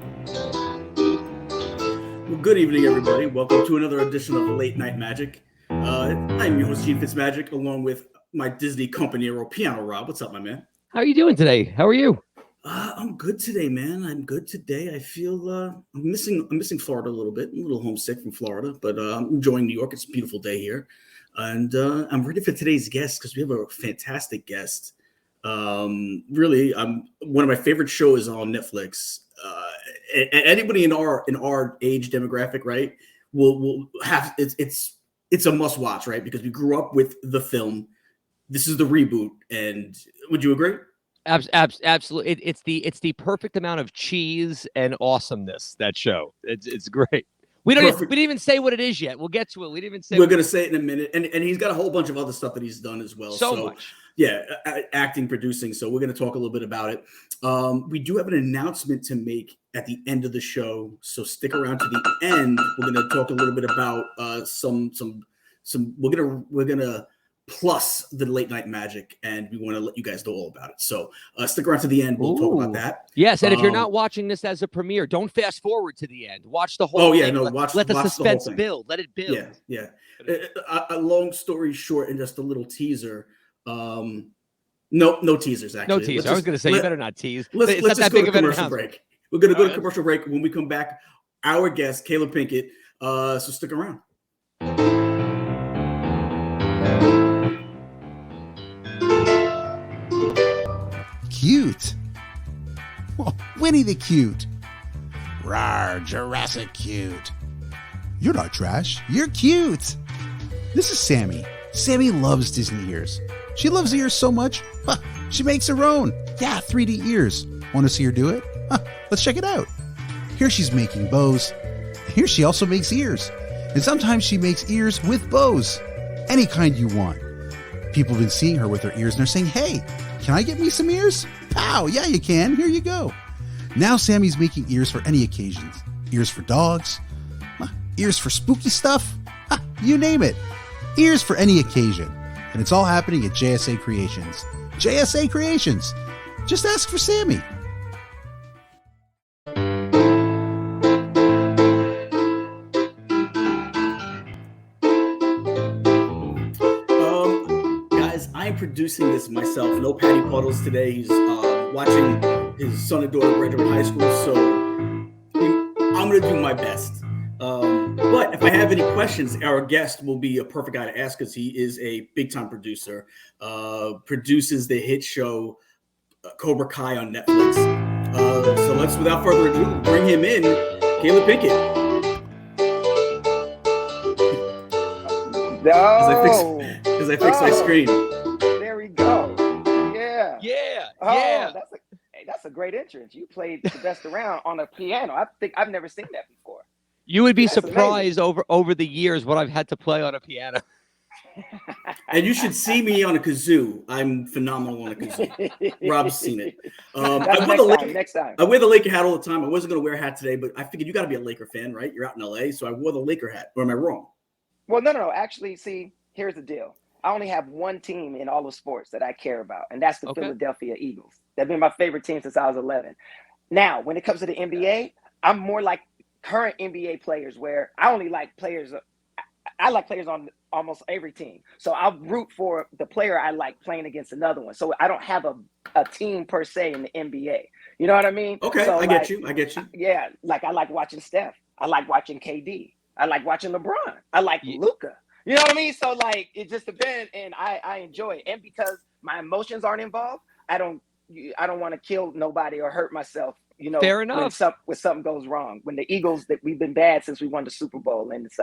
Well, good evening, everybody. Welcome to another edition of Late Nite Magic. I'm your host, FitzMagic, along with my Disney compañero, Piano Rob. What's up, my man? How are you doing today? How are you? I'm good today, man. I'm good today. I feel I'm missing Florida a little bit. I'm a little homesick from Florida, but I'm enjoying New York. It's a beautiful day here, and I'm ready for today's guest because we have a fantastic guest. Really, one of my favorite shows on Netflix. Anybody in our age demographic, right, will have it's a must watch, right? Because we grew up with the film. This is the reboot, and would you agree? Absolutely. It's the perfect amount of cheese and awesomeness. That show. It's great. We didn't even say what it is yet. We'll get to it. We didn't even say. We're gonna say it in a minute, and he's got a whole bunch of other stuff that he's done as well. So much. Yeah, acting, producing. So we're gonna talk a little bit about it. We do have an announcement to make at the end of the show, so stick around to the end. We're gonna talk a little bit about some. We're gonna plus the Late Nite Magic, and we want to let you guys know all about it. So stick around to the end. We'll talk about that. Yes, and if you're not watching this as a premiere, don't fast forward to the end. Watch the whole thing. Let the suspense build. Let it build. Yeah. A long story short, and just a little teaser. No teasers, actually. No teasers. I was going to say, you better not tease. Let's just go to commercial break. We're going to go to commercial break. When we come back, our guest, Caleeb Pinkett. So stick around. Cute. Oh, Winnie the Cute. Rawr, Jurassic Cute. You're not trash. You're cute. This is Sammy. Sammy loves Disney ears. She loves ears so much, she makes her own. Yeah, 3D ears. Want to see her do it? Let's check it out. Here she's making bows. Here she also makes ears. And sometimes she makes ears with bows. Any kind you want. People have been seeing her with her ears and they're saying, hey, can I get me some ears? Pow, yeah, you can. Here you go. Now Sammy's making ears for any occasions. Ears for dogs. Ears for spooky stuff. You name it. Ears for any occasion. And it's all happening at JSA Creations. JSA Creations. Just ask for Sammy. I'm producing this myself. No Patty Puddles today. He's watching his son and daughter graduate high school, so I'm going to do my best. But if I have any questions, our guest will be a perfect guy to ask because he is a big-time producer. Produces the hit show Cobra Kai on Netflix. So let's, without further ado, bring him in, Caleeb Pinkett. No. As I fix my screen. There we go. Yeah. Yeah. That's a great entrance. You played the best around on a piano. I think I've never seen that before. You would be surprised over the years what I've had to play on a piano. And you should see me on a kazoo. I'm phenomenal on a kazoo. Rob's seen it. Next time. I wear the Laker hat all the time. I wasn't going to wear a hat today, but I figured you got to be a Laker fan, right? You're out in LA, so I wore the Laker hat. Or am I wrong? Well, no. Actually, see, here's the deal. I only have one team in all of sports that I care about, and that's the Philadelphia Eagles. They've been my favorite team since I was 11. Now, when it comes to the NBA, I'm more like current NBA players, where I only like players. I like players on almost every team. So I'll root for the player I like playing against another one. So I don't have a team per se in the NBA. You know what I mean? Okay, so I get you. Yeah, like I like watching Steph. I like watching KD. I like watching LeBron. I like Luka. You know what I mean? So like it just depends, and I enjoy it. And because my emotions aren't involved, I don't want to kill nobody or hurt myself. You know, fair enough. When something goes wrong, when the Eagles, that we've been bad since we won the Super Bowl, and it's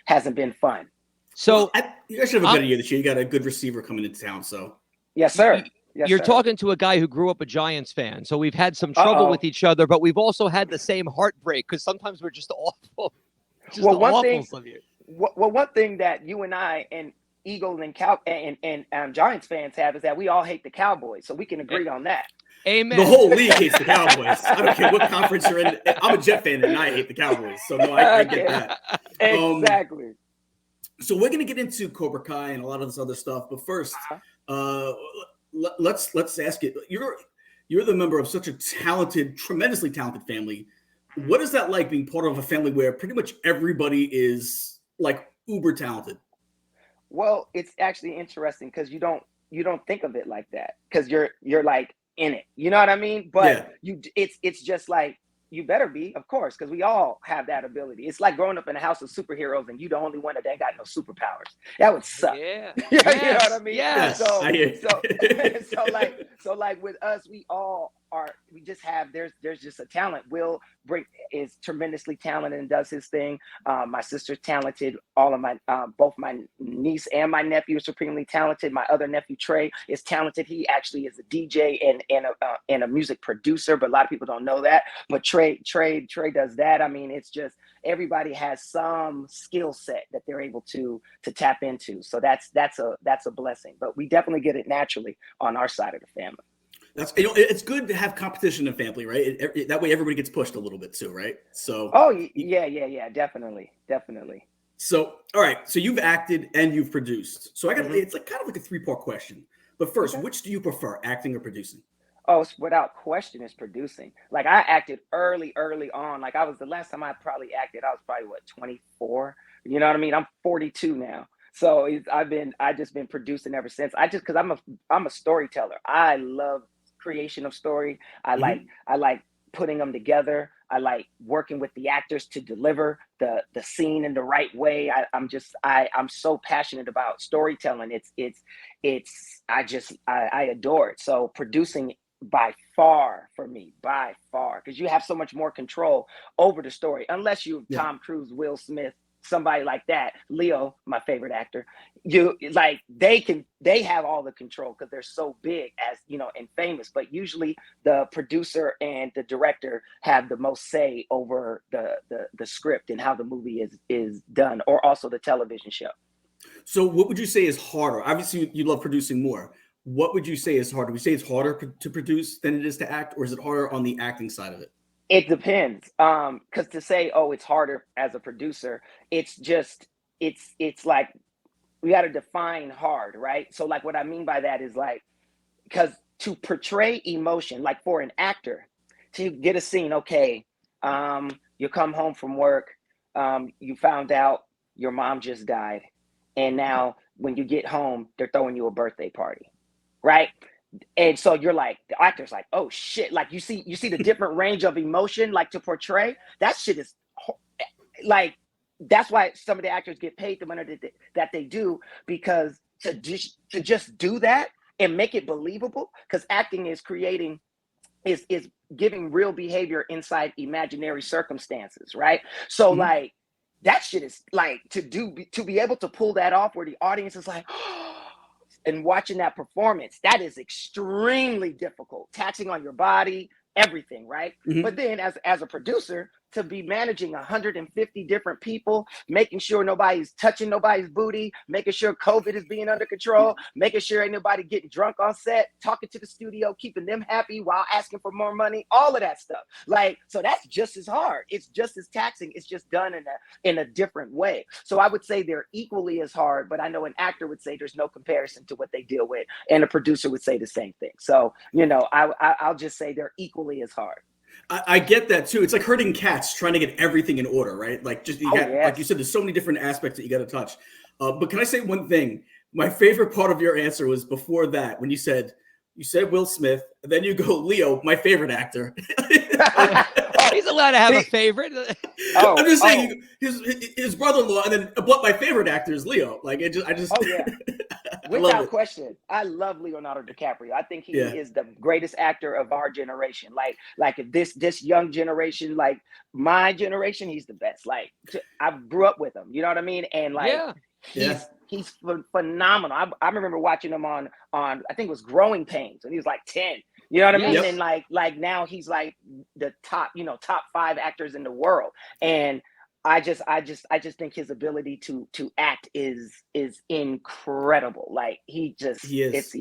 hasn't been fun. So you guys should have a better year this year. You got a good receiver coming into town, so yes, sir. You're talking to a guy who grew up a Giants fan, so we've had some trouble with each other, but we've also had the same heartbreak because sometimes we're just awful. One thing that you and I and Eagles and Giants fans have is that we all hate the Cowboys, so we can agree on that. Amen. The whole league hates the Cowboys. I don't care what conference you're in. I'm a Jet fan and I hate the Cowboys, so no, I get that. Exactly. So we're gonna get into Cobra Kai and a lot of this other stuff, but first, let's ask it. You're the member of such a talented, tremendously talented family. What is that like being part of a family where pretty much everybody is like uber talented? Well, it's actually interesting because you don't think of it like that because you're like in it. You know what I mean? But it's just like you better be, of course, because we all have that ability. It's like growing up in a house of superheroes and you the only one that ain't got no superpowers. That would suck. Yeah. You know what I mean? Yes. So like with us, we all are. We just have there's just a talent. Will is tremendously talented and does his thing. My sister's talented. All of my both my niece and my nephew are supremely talented. My other nephew Trey is talented. He actually is a DJ and a music producer, but a lot of people don't know that. But Trey does that. I mean, it's just everybody has some skill set that they're able to tap into. So that's a blessing. But we definitely get it naturally on our side of the family. That's it's good to have competition in family, right? That way everybody gets pushed a little bit too, right? So yeah, definitely. So all right, so you've acted and you've produced. So I got it's like kind of like a 3-part question. But first, which do you prefer, acting or producing? Oh, without question, it's producing. Like I acted early on. Like the last time I probably acted, I was probably 24. You know what I mean? I'm 42 now. So I just been producing ever since. Because I'm a storyteller. I love creation of story. I like putting them together. I like working with the actors to deliver the scene in the right way. I'm so passionate about storytelling. I adore it. So producing by far for me, because you have so much more control over the story, unless you Tom Cruise, Will Smith, somebody like that, Leo, my favorite actor. They have all the control because they're so big and famous, but usually the producer and the director have the most say over the script and how the movie is done, or also the television show. So what would you say is harder? Obviously you love producing more. What would you say is harder? Would you say it's harder to produce than it is to act, or is it harder on the acting side of it? It depends. Because to say, it's harder as a producer, it's like we got to define hard, right? So like what I mean by that is like, because to portray emotion, like for an actor, to get a scene, okay, you come home from work, you found out your mom just died, and now when you get home, they're throwing you a birthday party, right? And so you're like, the actor's like, oh shit, like you see the different range of emotion, like to portray that shit is like, that's why some of the actors get paid the money that they do, because to just do that and make it believable, because acting is creating is giving real behavior inside imaginary circumstances, right? So like that shit is like to be able to pull that off where the audience is like and watching that performance, that is extremely difficult, taxing on your body, everything, right? But then as a producer, to be managing 150 different people, making sure nobody's touching nobody's booty, making sure COVID is being under control, making sure ain't nobody getting drunk on set, talking to the studio, keeping them happy while asking for more money, all of that stuff. Like, so that's just as hard. It's just as taxing. It's just done in a different way. So I would say they're equally as hard, but I know an actor would say there's no comparison to what they deal with, and a producer would say the same thing. So, I'll just say they're equally as hard. I get that too. It's like herding cats, trying to get everything in order, right? Like like you said, there's so many different aspects that you got to touch. But can I say one thing? My favorite part of your answer was before that, when you said Will Smith, and then you go Leo, my favorite actor. He's allowed to have a favorite. I'm just saying his brother-in-law, and then but my favorite actor is Leo. Like I just. Oh yeah. Without question, I love Leonardo DiCaprio. I think he is the greatest actor of our generation. Like if this young generation, like my generation, he's the best. Like I grew up with him. You know what I mean? And like he's phenomenal. I remember watching him on I think it was Growing Pains, and he was like 10. You know what I mean? Yep. And like now he's like the top 5 actors in the world. And I just think his ability to act is incredible. Like he is.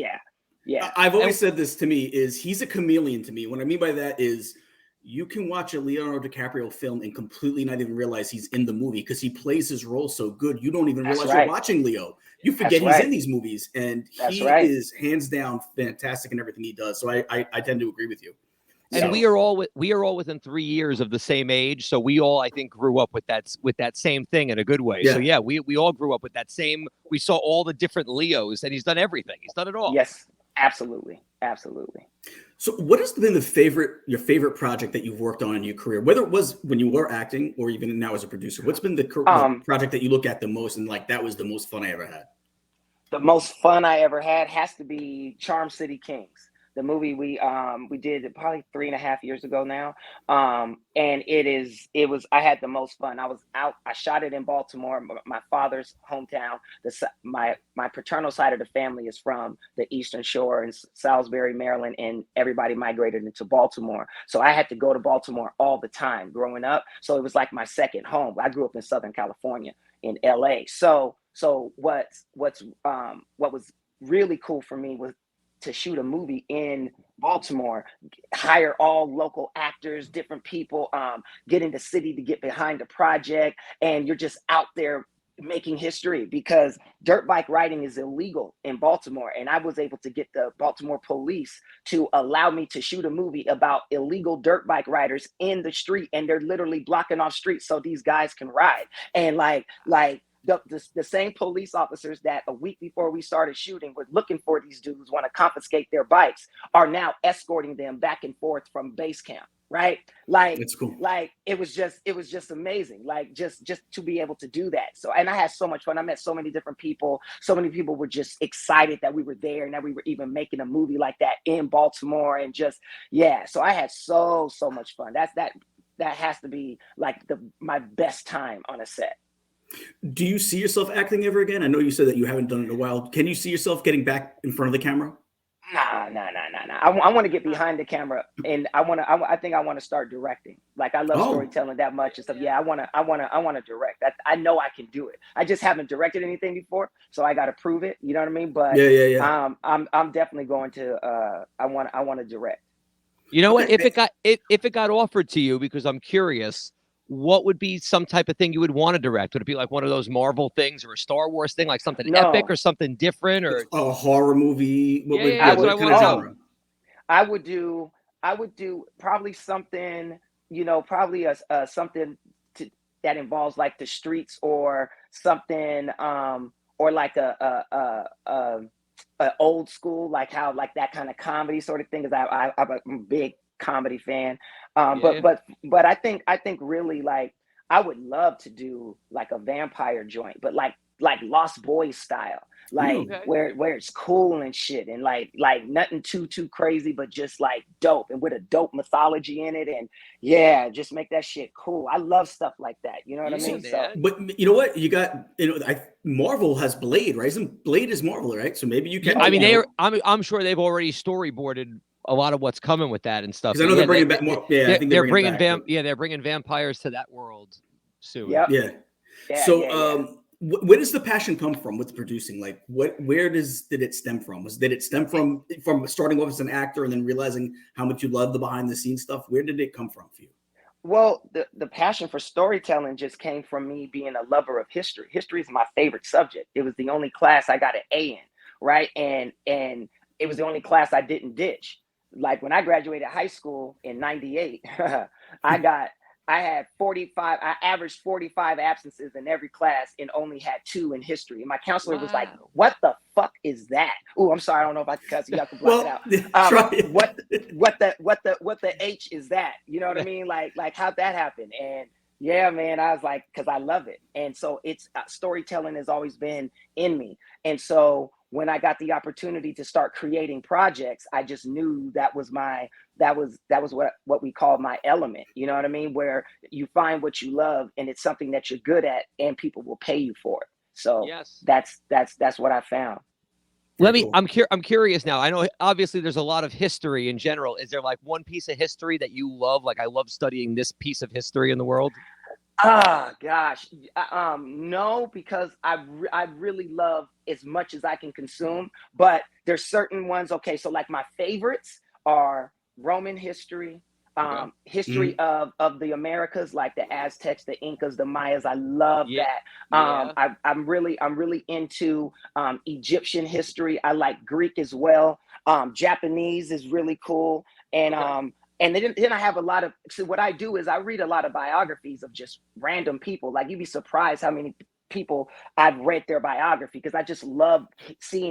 I've always said this to me is he's a chameleon to me. What I mean by that is you can watch a Leonardo DiCaprio film and completely not even realize he's in the movie because he plays his role so good. You don't even realize you're watching Leo. You forget he's in these movies, and he is hands down fantastic in everything he does. So I tend to agree with you. And we are all within 3 years of the same age, so we all, I think, grew up with that same thing in a good way. Yeah. So yeah, we all grew up with that same. We saw all the different Leos, and he's done everything. He's done it all. Yes, absolutely. So what has been your favorite project that you've worked on in your career, whether it was when you were acting or even now as a producer? What's been the project that you look at the most and like, that was the most fun I ever had? The most fun I ever had has to be Charm City Kings, the movie we did probably 3.5 years ago now. And I had the most fun. I shot it in Baltimore, my father's hometown. My paternal side of the family is from the Eastern Shore in Salisbury, Maryland, and everybody migrated into Baltimore. So I had to go to Baltimore all the time growing up. So it was like my second home. I grew up in Southern California in LA. So what was really cool for me was to shoot a movie in Baltimore, hire all local actors, different people, get in the city to get behind the project, and you're just out there making history because dirt bike riding is illegal in Baltimore. And I was able to get the Baltimore police to allow me to shoot a movie about illegal dirt bike riders in the street, and they're literally blocking off streets so these guys can ride. And like the same police officers that a week before we started shooting were looking for these dudes, want to confiscate their bikes, are now escorting them back and forth from base camp. Right. Like, it's cool. Like it was just amazing. Like just to be able to do that. So, and I had so much fun. I met so many different people. So many people were just excited that we were there and that we were even making a movie like that in Baltimore, and just, yeah. So I had so much fun. That has to be like my best time on a set. Do you see yourself acting ever again? I know you said that you haven't done it in a while. Can you see yourself getting back in front of the camera? Nah. I want to get behind the camera, and I think I want to start directing. Like, I love storytelling that much and stuff. Yeah, I want to direct. I know I can do it. I just haven't directed anything before, so I got to prove it. You know what I mean? But yeah. I'm definitely going to. I want to direct. You know what? If it got offered to you, because I'm curious, what would be some type of thing you would want to direct? Would it be like one of those Marvel things or a Star Wars thing, like something epic or something different, or a horror movie? What kind of genre? I would do probably something, probably something that involves like the streets, or something, or like a old school, like how, like that kind of comedy sort of thing. Because I'm a big comedy fan. But I think really, like, I would love to do like a vampire joint, but like Lost Boys style, like where it's cool and shit, and like nothing too crazy, but just like dope, and with a dope mythology in it, and just make that shit cool. I love stuff like that. You know what I mean? So, but you know what? You got, Marvel has Blade, right? Blade is Marvel, right? So maybe you can. I mean, I'm sure they've already storyboarded a lot of what's coming with that and stuff. Because I know they're bringing back more. Yeah, I think they're bringing back. They're bringing vampires to that world soon. Yep. Yeah. So, where does the passion come from with producing? Like, where did it stem from? Did it stem from starting off as an actor and then realizing how much you love the behind the scenes stuff? Where did it come from for you? Well, the passion for storytelling just came from me being a lover of history. History is my favorite subject. It was the only class I got an A in, right? And it was the only class I didn't ditch. Like, when I graduated high school in '98, I had 45. I averaged 45 absences in every class and only had 2 in history. And my counselor was like, "What the fuck is that?" Oh, I'm sorry, I don't know if I can cuss. You have to block it out. What the H is that? You know what I mean? Like how'd that happen? And yeah, man, I was like, because I love it. And so it's storytelling has always been in me. And so when I got the opportunity to start creating projects, I just knew that was what we call my element. You know what I mean? Where you find what you love and it's something that you're good at and people will pay you for it. So that's what I found. I'm curious now. I know obviously there's a lot of history in general. Is there like one piece of history that you love? Like, I love studying this piece of history in the world. Gosh. No, because I really love as much as I can consume, but there's certain ones. Okay. So like my favorites are Roman history, history of the Americas, like the Aztecs, the Incas, the Mayas. I love that. I'm really into Egyptian history. I like Greek as well. Japanese is really cool. And And then I have a lot of, so what I do is I read a lot of biographies of just random people. Like, you'd be surprised how many people I've read their biography, because I just love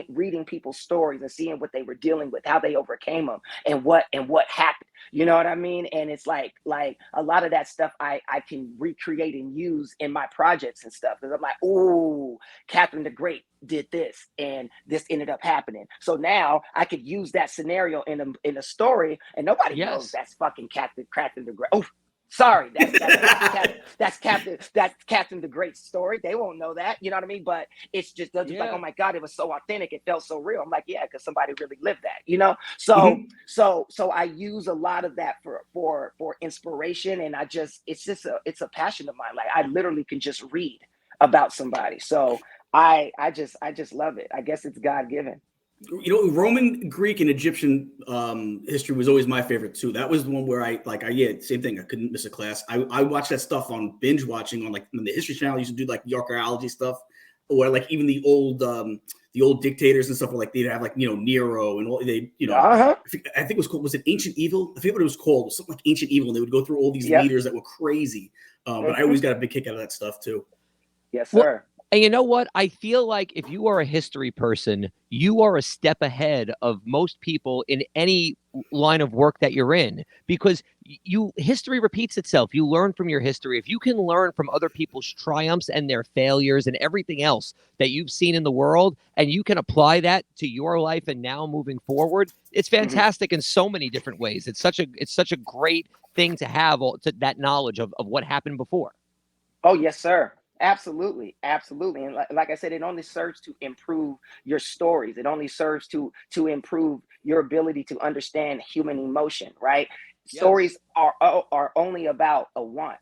reading people's stories and seeing what they were dealing with, how they overcame them, and what happened. You know what I mean? And it's like a lot of that stuff I can recreate and use in my projects and stuff, because I'm like, oh, Catherine the Great did this and this ended up happening. So now I could use that scenario in a story, and nobody knows that's fucking Catherine the Great. Oh, sorry, that's Captain the Great story. They won't know that, you know what I mean? But it's just, they're just like, oh my God, it was so authentic. It felt so real. I'm like, yeah, because somebody really lived that, you know? So so I use a lot of that for inspiration, and it's a passion of mine. Like, I literally can just read about somebody. So I just love it. I guess it's God-given. You know, Roman, Greek, and Egyptian history was always my favorite too. That was the one where same thing. I couldn't miss a class. I watched that stuff on binge watching on when the History Channel used to do like the archaeology stuff, or like even the old dictators and stuff. Like they'd have Nero and all they I think it was called, was it Ancient Evil? I forget what it was called. It was something like Ancient Evil, and they would go through all these leaders that were crazy. But I always got a big kick out of that stuff too. Yes, sir. And you know what? I feel like if you are a history person, you are a step ahead of most people in any line of work that you're in, because history repeats itself. You learn from your history. If you can learn from other people's triumphs and their failures and everything else that you've seen in the world, and you can apply that to your life and now moving forward, it's fantastic in so many different ways. It's such a great thing to have that knowledge of what happened before. Oh, yes, sir. Absolutely. Absolutely. And like I said, it only serves to improve your stories. It only serves to improve your ability to understand human emotion, right? Yes. Stories are only about a want.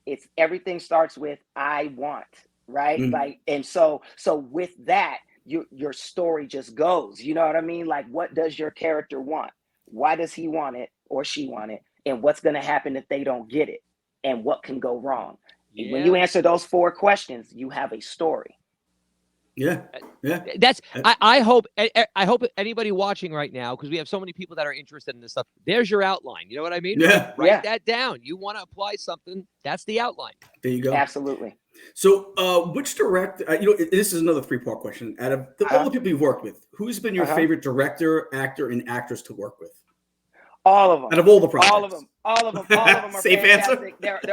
It's everything starts with I want, right? Like, and so with that, your story just goes, you know what I mean? Like, what does your character want? Why does he want it or she want it? And what's going to happen if they don't get it? And what can go wrong? Yeah. When you answer those 4 questions, you have a story. Yeah. That's I hope anybody watching right now, because we have so many people that are interested in this stuff. There's your outline. You know what I mean? Yeah. Write that down. You want to apply something? That's the outline. There you go. Absolutely. So, which director? This is another 3-part question. Out of all the people you've worked with, who's been your favorite director, actor, and actress to work with? All of them. Out of all the projects. All of them are safe fantastic. answer.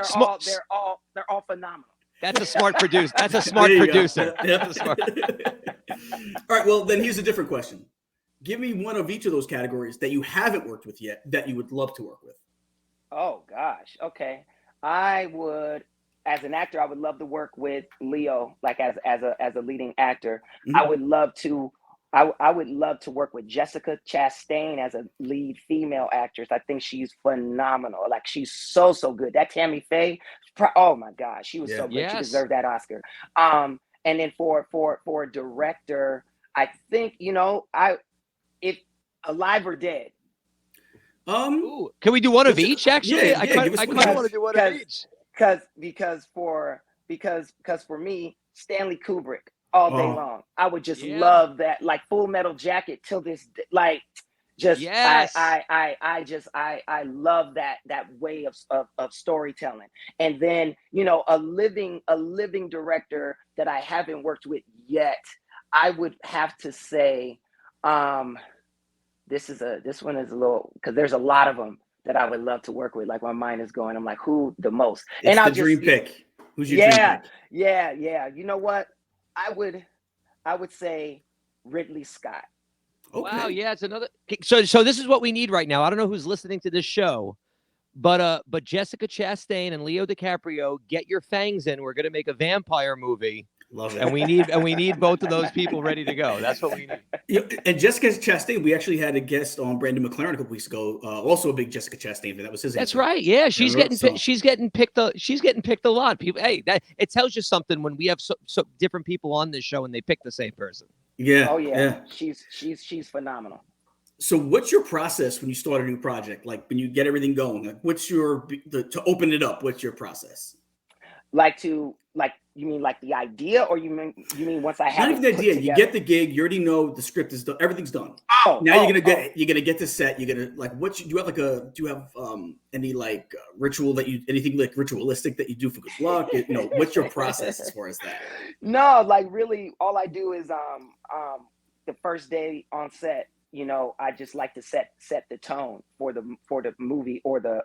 They're all phenomenal. That's a smart producer. That's a smart producer. All right. Well, then here's a different question. Give me one of each of those categories that you haven't worked with yet that you would love to work with. Oh gosh. Okay. I would, as an actor, I would love to work with Leo, like as a leading actor. Mm-hmm. I would love to work with Jessica Chastain as a lead female actress. I think she's phenomenal. Like, she's so good. That Tammy Faye, oh my gosh, she was so good. Yes. She deserved that Oscar. And then for a director, I think, if Alive or Dead. Can we do one of each? Actually, I kind of want to do one of each. Because for me, Stanley Kubrick. All day long. I would just love that, like Full Metal Jacket till this, like, just I love that way of storytelling. And then, a living director that I haven't worked with yet, I would have to say, this one is a little, because there's a lot of them that I would love to work with. Like, my mind is going, I'm like, who the most? It's the dream pick. Who's your dream pick? Yeah. You know what? I would say Ridley Scott. Okay. Wow, yeah, it's another. So this is what we need right now. I don't know who's listening to this show, but Jessica Chastain and Leo DiCaprio, get your fangs in. We're gonna make a vampire movie. Love it. And we need both of those people ready to go. That's what we need. And Jessica Chastain, we actually had a guest on Brandon McLaren a couple weeks ago. Also a big Jessica Chastain fan. That was his. That's answer. Right. Yeah, she's getting picked a lot. People, hey, that it tells you something when we have so different people on this show and they pick the same person. Yeah. Oh yeah. She's phenomenal. So what's your process when you start a new project? Like, when you get everything going, like, what's to open it up? What's your process? Like, to you mean like the idea, or you mean once I have not even the idea? You get the gig, you already know the script is done, everything's done. You're gonna get to set. You're gonna like do you have any like ritual anything like ritualistic that you do for good luck? What's your process as far as that? No, like really, all I do is the first day on set, I just like to set the tone for the movie or the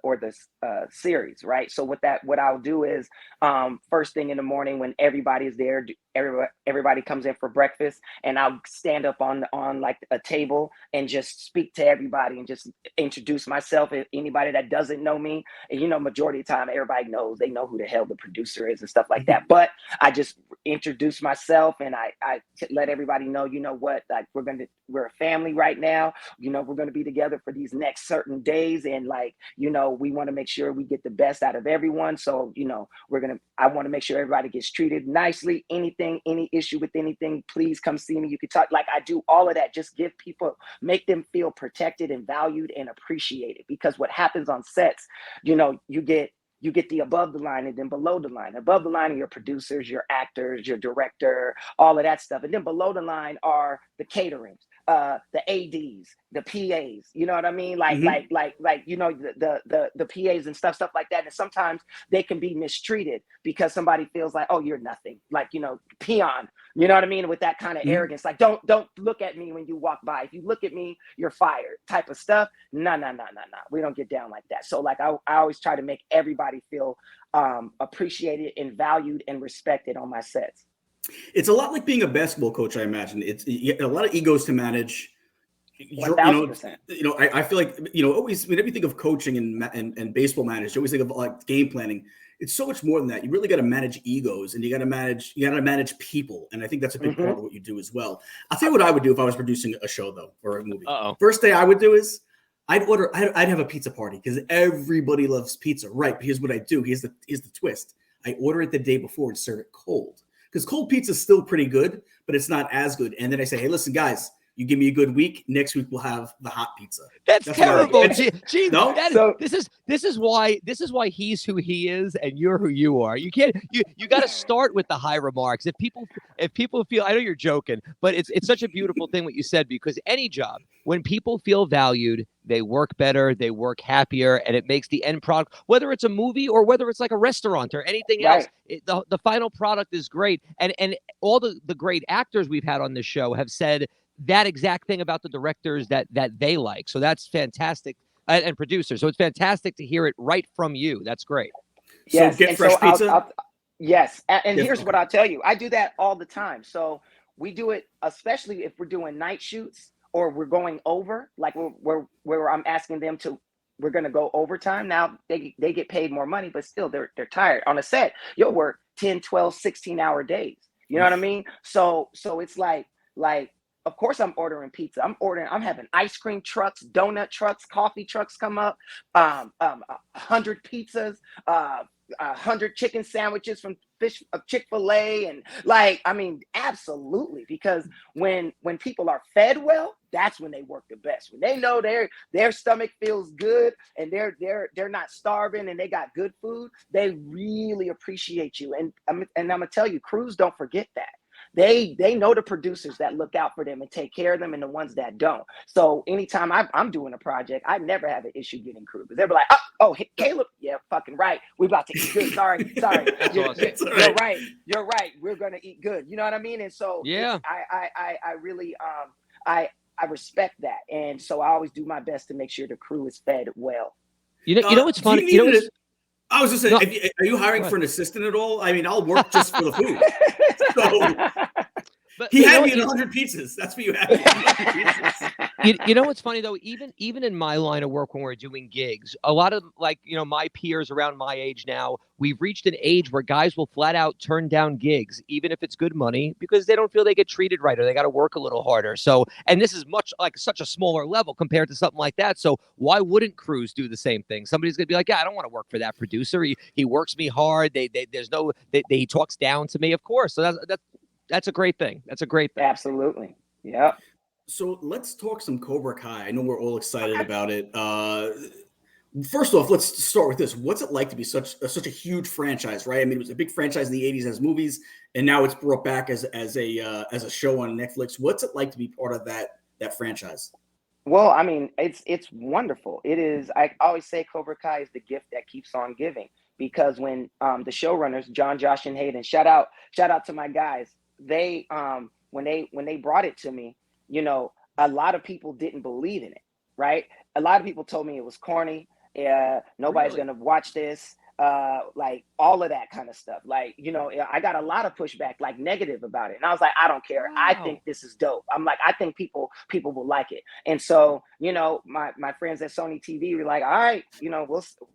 series, right? So what I'll do is first thing in the morning when everybody's there, everybody comes in for breakfast, and I'll stand up on like a table and just speak to everybody and just introduce myself. If anybody that doesn't know me, and majority of the time everybody knows, they know who the hell the producer is and stuff like that. But I just introduce myself, and I let everybody know, what, like we're a family right now. We're going to be together for these next certain days, and like, we want to make sure we get the best out of everyone. So, I want to make sure everybody gets treated nicely. Any issue with anything, please come see me. You can talk. Like, I do all of that. Just make them feel protected and valued and appreciated, because what happens on sets, you get the above the line and then below the line. Above the line are your producers, your actors, your director, all of that stuff. And then below the line are the caterings, the ADs, the PAs, you know what I mean? Like, the PAs and stuff like that. And sometimes they can be mistreated because somebody feels like, oh, you're nothing, like, peon, you know what I mean? With that kind of arrogance, like, don't look at me when you walk by. If you look at me, you're fired type of stuff. No. We don't get down like that. So like, I always try to make everybody feel appreciated and valued and respected on my sets. It's a lot like being a basketball coach, I imagine. It's a lot of egos to manage. 1,000%. I feel like, always whenever you think of coaching and baseball managers, you always think of like game planning. It's so much more than that. You really got to manage egos, and you got to manage people. And I think that's a big part of what you do as well. I'll tell you what I would do if I was producing a show though, or a movie. First day I would do is I'd have a pizza party, because everybody loves pizza. Right. But here's what I do. Here's the twist. I order it the day before and serve it cold, because cold pizza is still pretty good, but it's not as good. And then I say, hey, listen, guys, you give me a good week. Next week we'll have the hot pizza. That's terrible. Gee, no? This is why he's who he is and you're who you are. You can't. You got to start with the high remarks. If people feel, I know you're joking, but it's such a beautiful thing what you said, because any job, when people feel valued, they work better, they work happier, and it makes the end product, whether it's a movie or whether it's like a restaurant or anything else, the final product is great. And all the great actors we've had on this show have said that exact thing about the directors that they like. So that's fantastic, and producers. So it's fantastic to hear it right from you. That's great. Yes. So get fresh pizza. Yes. And here's what I'll tell you. I do that all the time. So we do it, especially if we're doing night shoots or we're going over, like where I'm asking them to, we're going to go overtime. Now they get paid more money, but still they're tired. On a set, you'll work 10, 12, 16-hour days. You know what I mean? So it's like, of course I'm ordering pizza. I'm having ice cream trucks, donut trucks, coffee trucks come up, 100 pizzas, 100 chicken sandwiches from Chick-fil-A, and absolutely, because when people are fed well, that's when they work the best. When they know their stomach feels good and they're not starving and they got good food, they really appreciate you. And I'm gonna tell you, crews don't forget that. They know the producers that look out for them and take care of them, and the ones that don't. So anytime I'm doing a project, I never have an issue getting crew, because they'll be like, oh, Caleb, yeah, fucking right. We about to eat good. Sorry. You're right. We're gonna eat good. You know what I mean? And so yeah, I really I respect that, and so I always do my best to make sure the crew is fed well. You know what's funny? I was just saying, are you hiring for an assistant at all? I mean, I'll work just for the food. So he had me at 100 pizzas. That's what you had. You know what's funny though? Even in my line of work, when we're doing gigs, a lot of my peers around my age now, we've reached an age where guys will flat out turn down gigs, even if it's good money, because they don't feel they get treated right or they got to work a little harder. So, and this is much like such a smaller level compared to something like that. So why wouldn't crews do the same thing? Somebody's gonna be like, yeah, I don't want to work for that producer. He works me hard. He talks down to me, of course. So that's a great thing. That's a great thing. Absolutely. Yeah. So let's talk some Cobra Kai. I know we're all excited about it. First off, let's start with this. What's it like to be such a huge franchise, right? I mean, it was a big franchise in the '80s as movies, and now it's brought back as a show on Netflix. What's it like to be part of that franchise? Well, I mean, it's wonderful. It is. I always say Cobra Kai is the gift that keeps on giving, because when the showrunners, John, Josh, and Hayden, shout out to my guys. They when they brought it to me, you know, a lot of people didn't believe in it, right? A lot of people told me it was corny. Nobody's Really? gonna watch this. Like all of that kind of stuff. Like, you know, I got a lot of pushback, like negative about it. And I was like, I don't care. Wow. I think this is dope. I'm like, I think people will like it. And so, you know, my friends at Sony TV were like, all right, you know,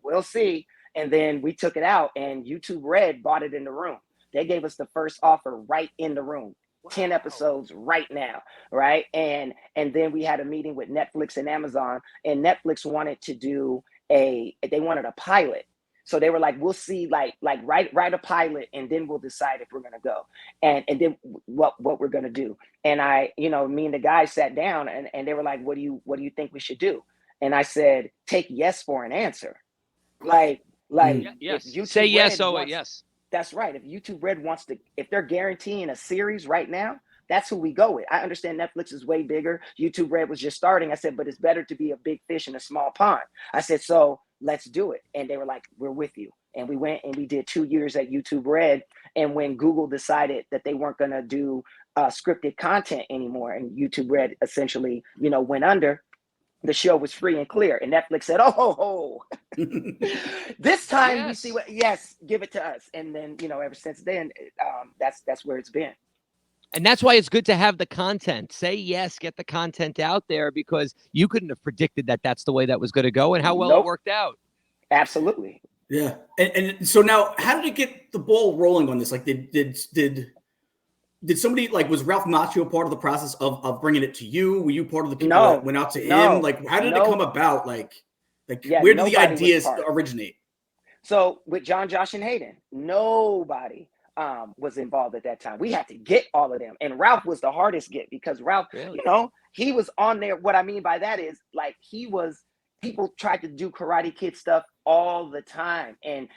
we'll see. And then we took it out, and YouTube Red bought it in the room. They gave us the first offer right in the room. Wow. 10 episodes right now, right? And then we had a meeting with Netflix and Amazon, and Netflix wanted to do they wanted a pilot. So they were like, we'll see, like write a pilot, and then we'll decide if we're gonna go, and then what we're gonna do. And me and the guys sat down, and they were like, what do you think we should do? And I said, take yes for an answer. Yes. Say yes. Yes. That's right. If YouTube Red wants to, if they're guaranteeing a series right now, that's who we go with. I understand Netflix is way bigger. YouTube Red was just starting. I said, but it's better to be a big fish in a small pond. I said, so let's do it. And they were like, we're with you. And we went and we did 2 years at YouTube Red. And when Google decided that they weren't going to do scripted content anymore, and YouTube Red essentially, went under, the show was free and clear. And Netflix said, oh, this time we see what, yes, give it to us. And then, ever since then, that's where it's been. And that's why it's good to have the content. Say yes, get the content out there, because you couldn't have predicted that that's the way that was going to go, and how well it worked out. Absolutely. Yeah. And so now, how did it get the ball rolling on this? Like, did somebody, like, was Ralph Macchio part of the process of bringing it to you? Were you part of the people that went out to him? Like, how did it come about? Like where did the ideas originate? So with John, Josh, and Hayden, nobody was involved at that time. We had to get all of them. And Ralph was the hardest get, because Ralph, he was on there. What I mean by that is, like, people tried to do Karate Kid stuff all the time. And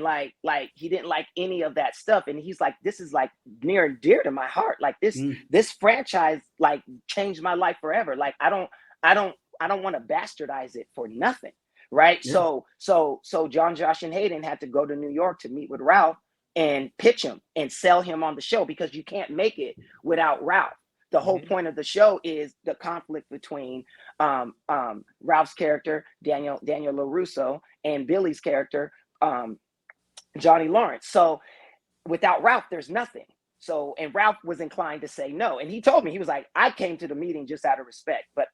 like he didn't like any of that stuff. And he's like, this is like near and dear to my heart. Like this franchise, like, changed my life forever. Like, I don't want to bastardize it for nothing. Right. Yeah. So John, Josh, and Hayden had to go to New York to meet with Ralph and pitch him and sell him on the show, because you can't make it without Ralph. The whole point of the show is the conflict between Ralph's character, Daniel LaRusso, and Billy's character, Johnny Lawrence. So without Ralph, there's nothing. So, and Ralph was inclined to say no. And he told me, he was like, I came to the meeting just out of respect. But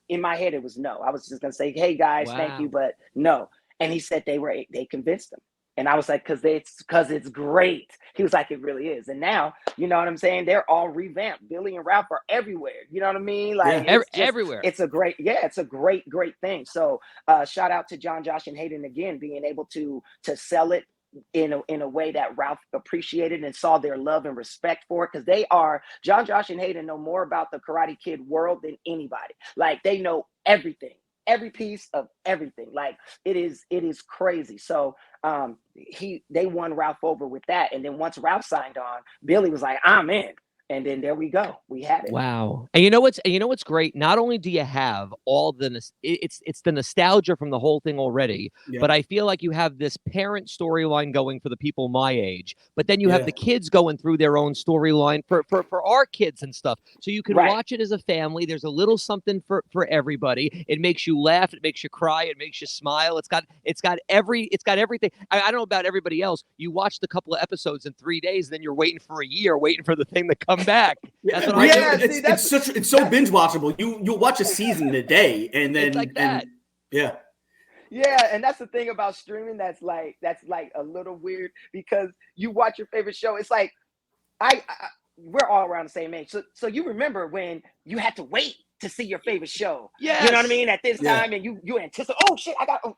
in my head, it was no. I was just going to say, hey, guys, thank you, but no. And he said they convinced him. And I was like, because it's great. He was like, it really is. And now, you know what I'm saying? They're all revamped. Billy and Ralph are everywhere. You know what I mean? Like, everywhere. It's a great thing. So shout out to John, Josh, and Hayden again, being able to sell it in a way that Ralph appreciated and saw their love and respect for it. Because John, Josh, and Hayden know more about the Karate Kid world than anybody. Like, they know everything. Every piece of everything. Like, it is crazy. So they won Ralph over with that. And then once Ralph signed on, Billy was like, I'm in. And then there we go. We had it. Wow. And you know what's great? Not only do you have all it's the nostalgia from the whole thing already, but I feel like you have this parent storyline going for the people my age, but then you have the kids going through their own storyline for our kids and stuff. So you can watch it as a family. There's a little something for everybody. It makes you laugh. It makes you cry. It makes you smile. It's got everything. I don't know about everybody else. You watched a couple of episodes in 3 days, then you're waiting for a year, waiting for the thing to come back. That's what it's so binge watchable. You'll watch a season in a day, and then it's like that. Yeah, and that's the thing about streaming that's like a little weird, because you watch your favorite show. It's like we're all around the same age. So you remember when you had to wait to see your favorite show. Yes. You know what I mean? At this time, and you anticipate, I gotta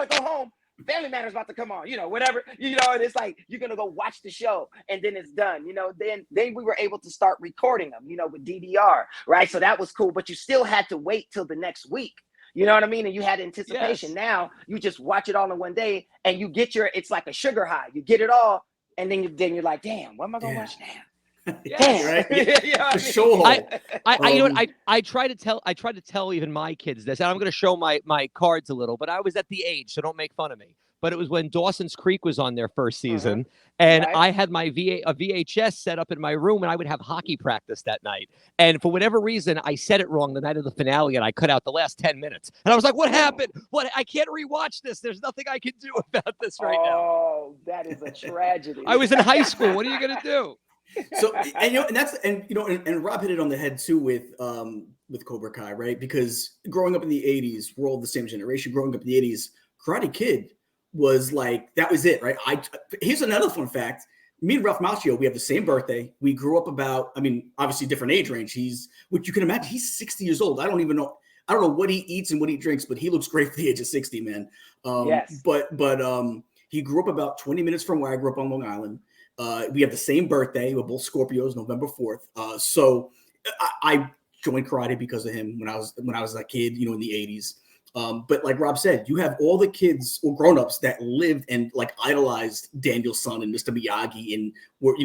go home. Family Matters about to come on, whatever, and it's like, you're going to go watch the show and then it's done, then we were able to start recording them, with DVR, right? So that was cool, but you still had to wait till the next week, You know what I mean? And you had anticipation. Yes. Now you just watch it all in one day, and you get it's like a sugar high. You get it all, and then you're like, damn, what am I gonna watch now? Yes. Right? You know what I mean? Show you know what, I try to tell even my kids this, and I'm going to show my cards a little, but I was at the age, so don't make fun of me. But it was when Dawson's Creek was on their first season, and Right. I had my a VHS set up in my room, and I would have hockey practice that night. And for whatever reason, I said it wrong the night of the finale, and I cut out the last 10 minutes. And I was like, "What happened? What? I can't rewatch this. There's nothing I can do about this right now." Oh, that is a tragedy. I was in high school. What are you going to do? So and Rob hit it on the head too with Cobra Kai, right? Because growing up in the 80s, we're all the same generation. Growing up in the 80s, Karate Kid was like, that was it, right? Here's another fun fact. Me and Ralph Macchio, we have the same birthday. We grew up obviously different age range. Which you can imagine, he's 60 years old. I don't know what he eats and what he drinks, but he looks great for the age of 60, man. Yes. But he grew up about 20 minutes from where I grew up on Long Island. We have the same birthday. We're both Scorpios, November 4th. So I joined karate because of him when I was a kid, in the 80s. But like Rob said, you have all the kids or grown-ups that lived and like idolized Daniel's son and Mr. Miyagi, and were,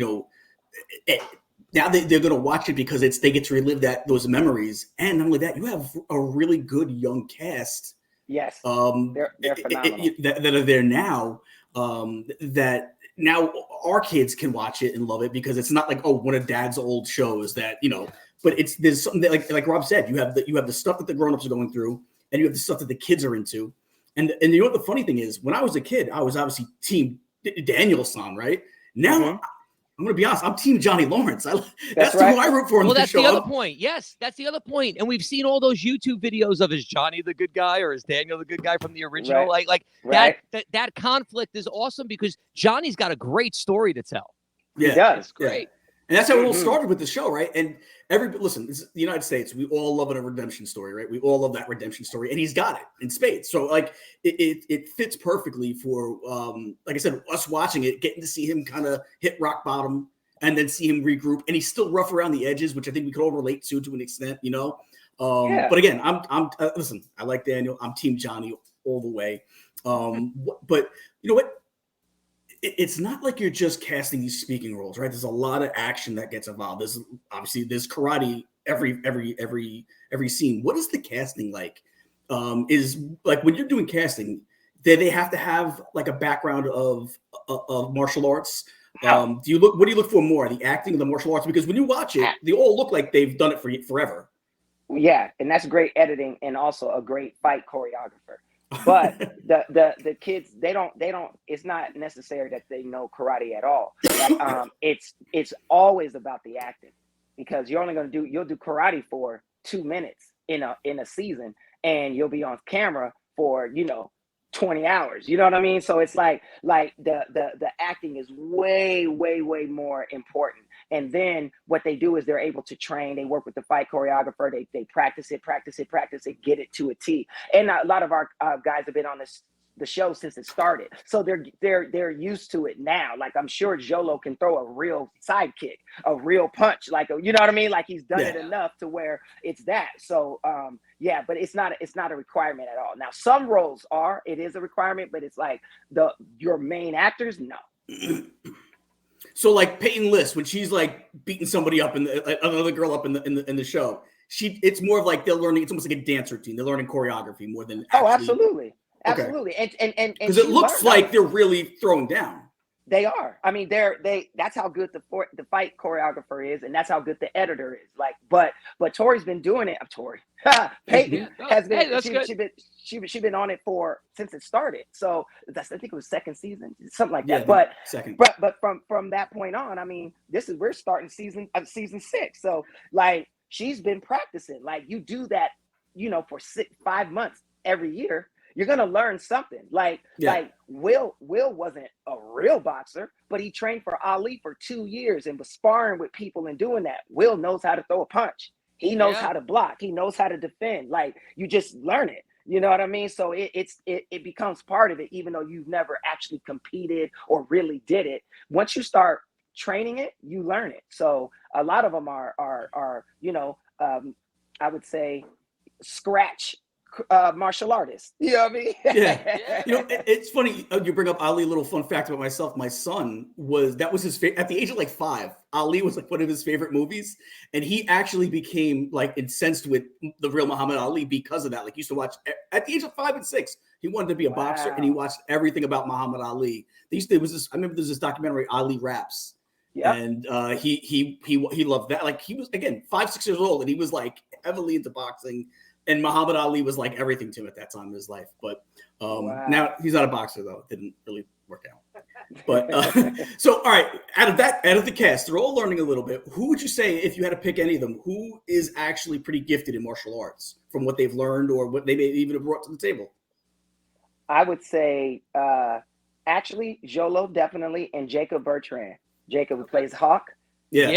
now they're going to watch it because they get to relive those memories. And not only that, you have a really good young cast. Yes, they're phenomenal. That are there now. That now our kids can watch it and love it because it's not like, oh, one of Dad's old shows that But there's something that, like Rob said, you have the stuff that the grown-ups are going through, and you have the stuff that the kids are into. And you know what the funny thing is? When I was a kid, I was obviously team Daniel's son, right? Now I'm going to be honest, I'm team Johnny Lawrence. That's right. who I root for. Well, that's the other point. Yes, that's the other point. And we've seen all those YouTube videos of is Johnny the good guy or is Daniel the good guy from the original. Right. That conflict is awesome because Johnny's got a great story to tell. Yeah, he does. It's great. Yeah. And that's how it all started with the show, right? And listen, this is the United States. We all love a redemption story, right? We all love that redemption story, and he's got it in spades. So, like, it fits perfectly for, like I said, us watching it, getting to see him kind of hit rock bottom, and then see him regroup, and he's still rough around the edges, which I think we could all relate to an extent, But again, I'm listen. I like Daniel. I'm Team Johnny all the way. But you know what? It's not like you're just casting these speaking roles, right? There's a lot of action that gets involved. There's karate every scene. What is the casting like? Is like when you're doing casting, they have to have like a background of martial arts. What do you look for more, the acting or the martial arts? Because when you watch it, they all look like they've done it for forever. Yeah, and that's great editing and also a great fight choreographer. But the kids, they don't, it's not necessary that they know karate at all. It's always about the acting, because you're only you'll do karate for 2 minutes in a season, and you'll be on camera for 20 hours. You know what I mean? So it's like the acting is way more important. And then what they do is they're able to train. They work with the fight choreographer. They practice it, get it to a T. And a lot of our guys have been on the show since it started, so they're used to it now. Like, I'm sure Jolo can throw a real sidekick, a real punch, like you know what I mean? Like, he's done it enough to where it's that. So but it's not a requirement at all. Now, some roles it is a requirement, but it's like your main actors, no. So like Peyton List, when she's like beating somebody up another girl up in the show, it's more of like they're learning. It's almost like a dance routine. They're learning choreography more than absolutely. Okay. And because it looks like they're really throwing down. They are. I mean, that's how good the fight choreographer is, and that's how good the editor is. Like, but Tori's been doing it. Peyton has been. Hey, that's good. She's been on it since it started. So I think it was second season, something like that. Yeah, but second. But from that point on, I mean, we're starting season 6. So like, she's been practicing. Like, you do that, for 5 months every year. You're gonna learn something. Like Will wasn't a real boxer, but he trained for Ali for 2 years and was sparring with people and doing that. Will knows how to throw a punch. He knows how to block. He knows how to defend. Like, you just learn it. You know what I mean? So it becomes part of it, even though you've never actually competed or really did it. Once you start training it, you learn it. So a lot of them are I would say scratch martial artist. You know what I mean? Yeah. It's funny you bring up Ali. A little fun fact about myself. My son that was his favorite at the age of like 5. Ali was like one of his favorite movies, and he actually became like incensed with the real Muhammad Ali because of that. Like he used to watch at the age of 5 and 6. He wanted to be a boxer, and he watched everything about Muhammad Ali. I remember there's this documentary, Ali Raps. Yeah. And he loved that. Like he was, again, 5, 6 years old, and he was like heavily into boxing. And Muhammad Ali was like everything to him at that time in his life. But now he's not a boxer, though. It didn't really work out. But so, all right, out of the cast, they're all learning a little bit. Who would you say, if you had to pick any of them, who is actually pretty gifted in martial arts from what they've learned or what they may even have brought to the table? I would say actually Jolo definitely, and Jacob Bertrand. Jacob, who plays Hawk. Yeah.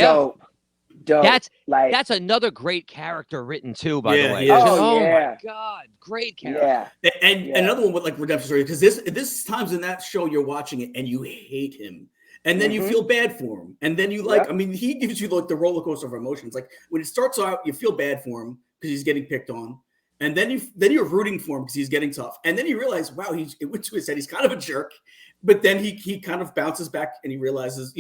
Dope. That's another great character written too, by the way. Yeah. My God, great character. Yeah. And another one with like redemption story, because this times in that show you're watching it and you hate him, and then you feel bad for him, and then you like, I mean, he gives you like the roller coaster of emotions. Like when it starts out, you feel bad for him because he's getting picked on, and then you're rooting for him because he's getting tough, and then you realize, wow, it went to his head. He's kind of a jerk, but then he kind of bounces back and he realizes,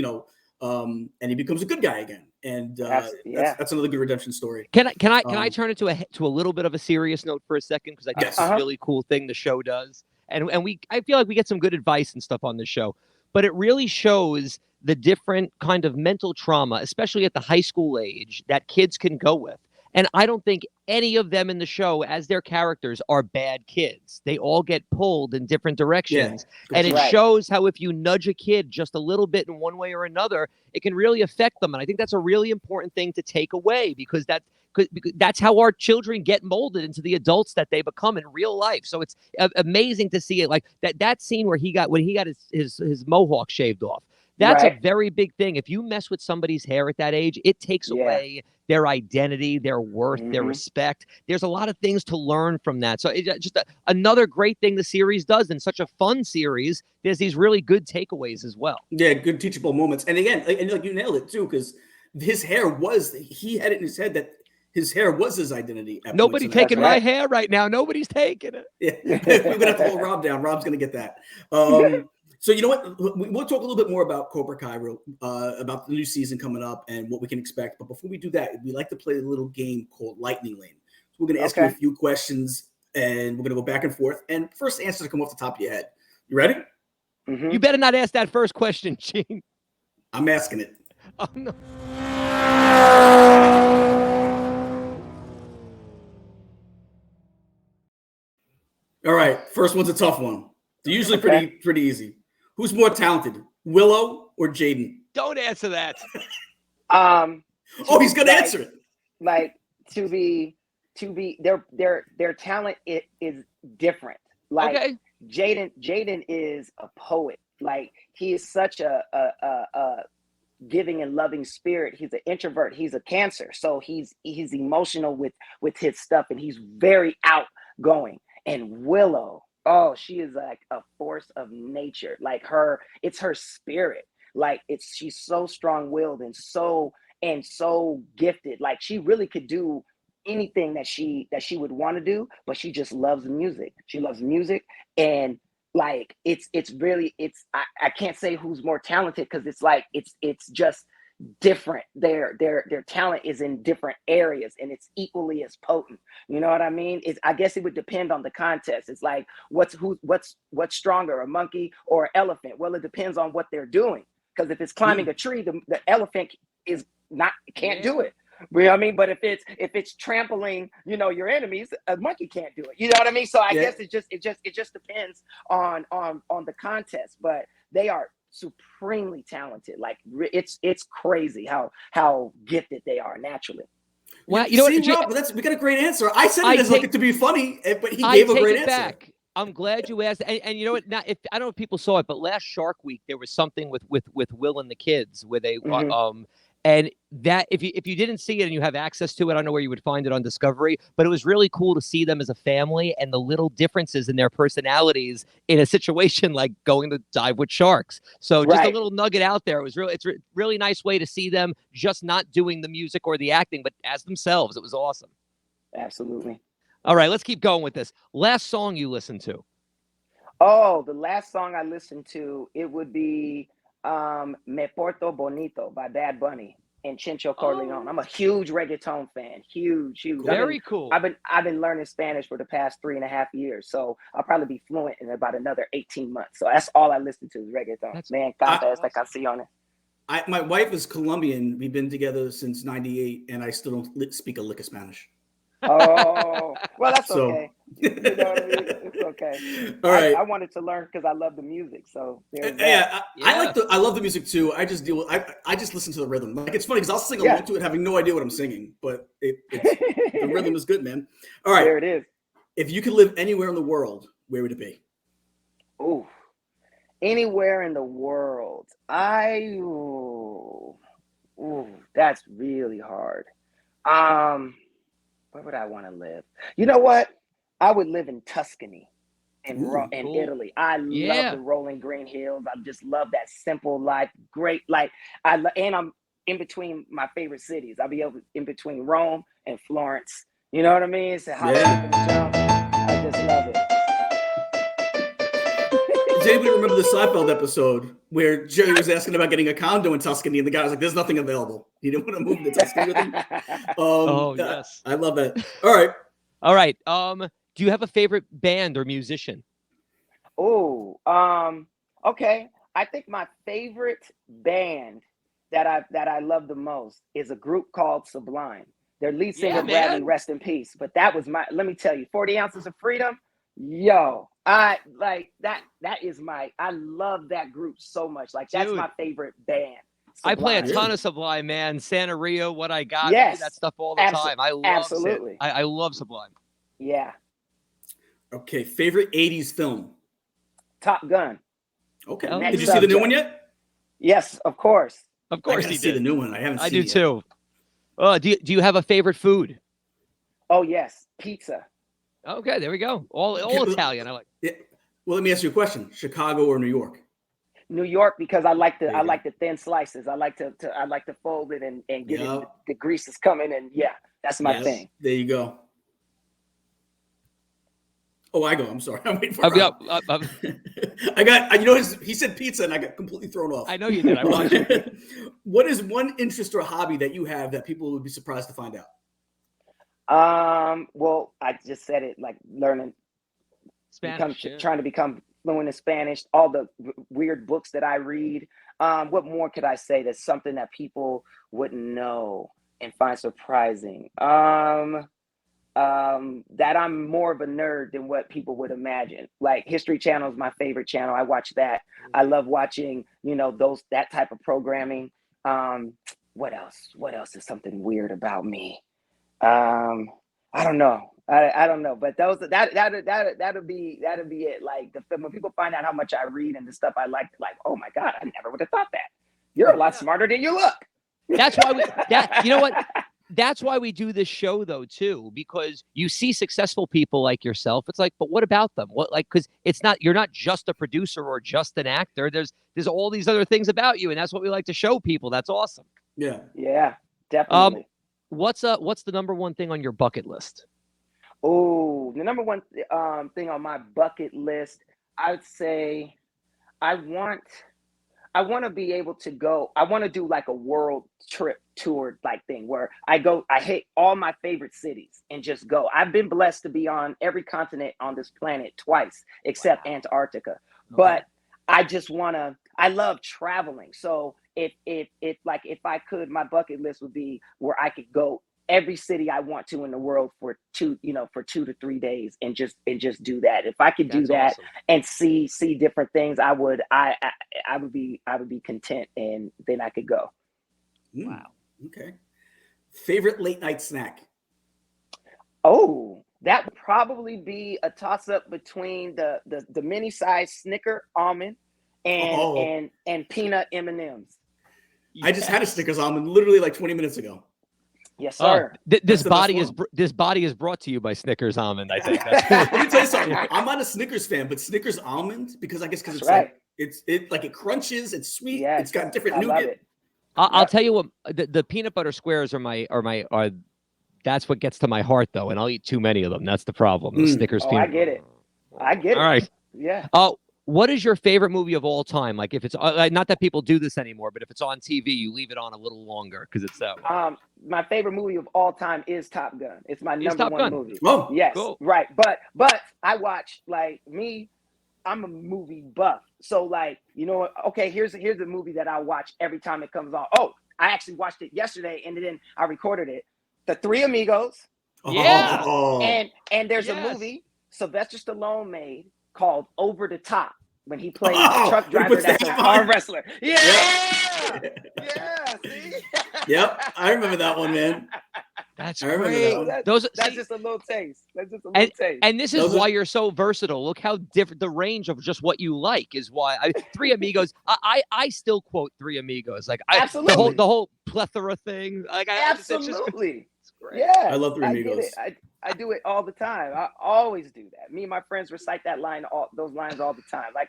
and he becomes a good guy again. And that's another good redemption story. Can I turn it to a little bit of a serious note for a second, because I think it's a really cool thing the show does, and I feel like we get some good advice and stuff on this show, but it really shows the different kind of mental trauma, especially at the high school age, that kids can go with. And I don't think any of them in the show, as their characters, are bad kids. They all get pulled in different directions. Yeah, and it shows how if you nudge a kid just a little bit in one way or another, it can really affect them. And I think that's a really important thing to take away, because that's how our children get molded into the adults that they become in real life. So it's amazing to see it. Like that scene where he got his mohawk shaved off. That's a very big thing. If you mess with somebody's hair at that age, it takes away their identity, their worth, their respect. There's a lot of things to learn from that. So it's just another great thing the series does, in such a fun series. There's these really good takeaways as well. Yeah, good teachable moments. And again, like you nailed it too, because his hair he had it in his head that his hair was his identity. Nobody's taking my hair right now. Nobody's taking it. Yeah, we're gonna have to hold Rob down. Rob's gonna get that. So you know what? We'll talk a little bit more about Cobra Kai, about the new season coming up and what we can expect. But before we do that, we like to play a little game called Lightning Lane. So we're going to ask you a few questions, and we're going to go back and forth. And first answer to come off the top of your head. You ready? You better not ask that first question, Gene. I'm asking it. Oh, no. All right. First one's a tough one. They're usually pretty easy. Who's more talented, Willow or Jaden? Don't answer that. He's gonna answer it. Like to be their talent is different. Like Jaden is a poet. Like he is such a giving and loving spirit. He's an introvert. He's a Cancer, so he's emotional with his stuff, and he's very outgoing. And Willow, she is like a force of nature. Like it's her spirit. Like she's so strong-willed and so gifted. Like she really could do anything that she would want to do, but she just loves music. She loves music, and like it's really I can't say who's more talented, because it's like it's just different. Their talent is in different areas, and it's equally as potent. You know what I mean? I guess it would depend on the contest. It's like what's stronger, a monkey or an elephant? Well, it depends on what they're doing. Because if it's climbing a tree, the elephant can't do it. You know what I mean? But if it's trampling, your enemies, a monkey can't do it. You know what I mean? So I guess it just depends on the contest. But they are supremely talented. Like it's crazy how gifted they are naturally. Well, you know what? Rob, we got a great answer. I said it as like it to be funny, but he gave a great answer. Back. I'm glad you asked. And you know what? Now, I don't know if people saw it, but last Shark Week there was something with Will and the kids where they and that if you didn't see it and you have access to it, I don't know where you would find it on Discovery, but it was really cool to see them as a family and the little differences in their personalities in a situation like going to dive with sharks. So just a little nugget out there. It's a really nice way to see them just not doing the music or the acting, but as themselves. It was awesome. Absolutely. All right, let's keep going with this. Last song you listened to? Oh, the last song I listened to, it would be Me Porto Bonito by Bad Bunny and Chincho Corleone. I'm a huge reggaeton fan. Huge. Cool. Very cool. I've been learning Spanish for the past 3.5 years. So I'll probably be fluent in about another 18 months. So that's all I listen to is reggaeton. Man, canta esta canción. My wife is Colombian. We've been together since '98, and I still don't speak a lick of Spanish. Oh, well, that's okay. You know what I mean? It's okay. All right. I wanted to learn because I love the music. So I love the music too. I just I just listen to the rhythm. Like, it's funny because I'll sing along to it having no idea what I'm singing, but the rhythm is good, man. All right. There it is. If you could live anywhere in the world, where would it be? Ooh, anywhere in the world. That's really hard. Where would I want to live? You know what? I would live in Tuscany in Italy. I love the rolling green hills. I just love that simple life. Great, and I'm in between my favorite cities. I'll be in between Rome and Florence. You know what I mean? It's a I just love it. Does anybody remember the Seinfeld episode where Jerry was asking about getting a condo in Tuscany, and the guy was like, "There's nothing available." He didn't want to move to Tuscany with him. Yes, I love that. All right. Do you have a favorite band or musician? Okay. I think my favorite band that I love the most is a group called Sublime. Their lead singer, Bradley, rest in peace. But that was let me tell you, 40 Ounces of Freedom. Yo, I like that. That is I love that group so much. Like, that's my favorite band. Sublime. I play a ton of Sublime, man. Santa Rio, What I Got. I do that stuff all the time. I love it. I love Sublime. Yeah. Okay, favorite 80s film? Top Gun. Okay. Did you see the new one yet? Yes, of course. Of course, I see the new one. I haven't seen it. I do too. Do you have a favorite food? Oh yes, pizza. Okay, there we go. All Italian. I like. Yeah. Well, let me ask you a question: Chicago or New York? New York, because I like the thin slices. I like to fold it and get it. The grease is coming, and that's my thing. There you go. Oh, I go. I'm sorry. I'm waiting for. I got. He said pizza, and I got completely thrown off. I know you did. I watched it. What is one interest or hobby that you have that people would be surprised to find out? Well, I just said it, like learning Spanish, trying to become fluent in Spanish, all the weird books that I read. What more could I say that's something that people wouldn't know and find surprising? That I'm more of a nerd than what people would imagine. Like, History Channel is my favorite channel. I watch that. I love watching, that type of programming. What else is something weird about me? I don't know. I don't know, but that'll be it. Like, when people find out how much I read and the stuff I like, oh my God, I never would have thought that. You're a lot smarter than you look. That's why you know what? That's why we do this show, though, too, because you see successful people like yourself. It's like, but what about them? Because you're not just a producer or just an actor. There's all these other things about you, and that's what we like to show people. That's awesome. Yeah, definitely. What's the number one thing on your bucket list? Oh, the number one thing on my bucket list, I'd say I want to be able to go. I want to do like a world trip tour like thing where I hit all my favorite cities and just go. I've been blessed to be on every continent on this planet twice, except Antarctica. Okay. But I love traveling. So if I could, my bucket list would be where I could go every city I want to in the world for 2 to 3 days and just do that. If I could do that and see different things, I would be content, and then I could go. Wow. Okay. Favorite late night snack? Oh, that would probably be a toss up between the mini size Snicker almond and peanut M&Ms. I just had a Snickers almond literally like 20 minutes ago. Yes, sir. This body is brought to you by Snickers almond. I think. Let me tell you something. I'm not a Snickers fan, but Snickers almond, because it's right. It crunches. It's sweet. Yes, it's got different nougat. I'll tell you what. The peanut butter squares are That's what gets to my heart, though, and I'll eat too many of them. That's the problem. The Snickers. I get it. I get it. All right. Yeah. What is your favorite movie of all time? Like, if it's not that people do this anymore, but if it's on TV, you leave it on a little longer because it's that way. My favorite movie of all time is Top Gun. It's my number one movie. Oh, yes, cool. Right. But I watch, like, me. I'm a movie buff, so, like, you know, okay, here's a movie that I watch every time it comes on. Oh, I actually watched it yesterday, and then I recorded it. The Three Amigos. Yeah. And there's a movie Sylvester Stallone made called Over the Top when he played the truck driver that's an arm wrestler. Yeah. See? Yep. I remember that one, man. That's great. That's just a little taste. And this is why you're so versatile. Look how different the range of just what you like is why Three Amigos. I still quote Three Amigos. Like absolutely the whole plethora thing. Like absolutely. It's great. Yeah. I love Three Amigos. I do it all the time. I always do that. Me and my friends recite those lines all the time. Like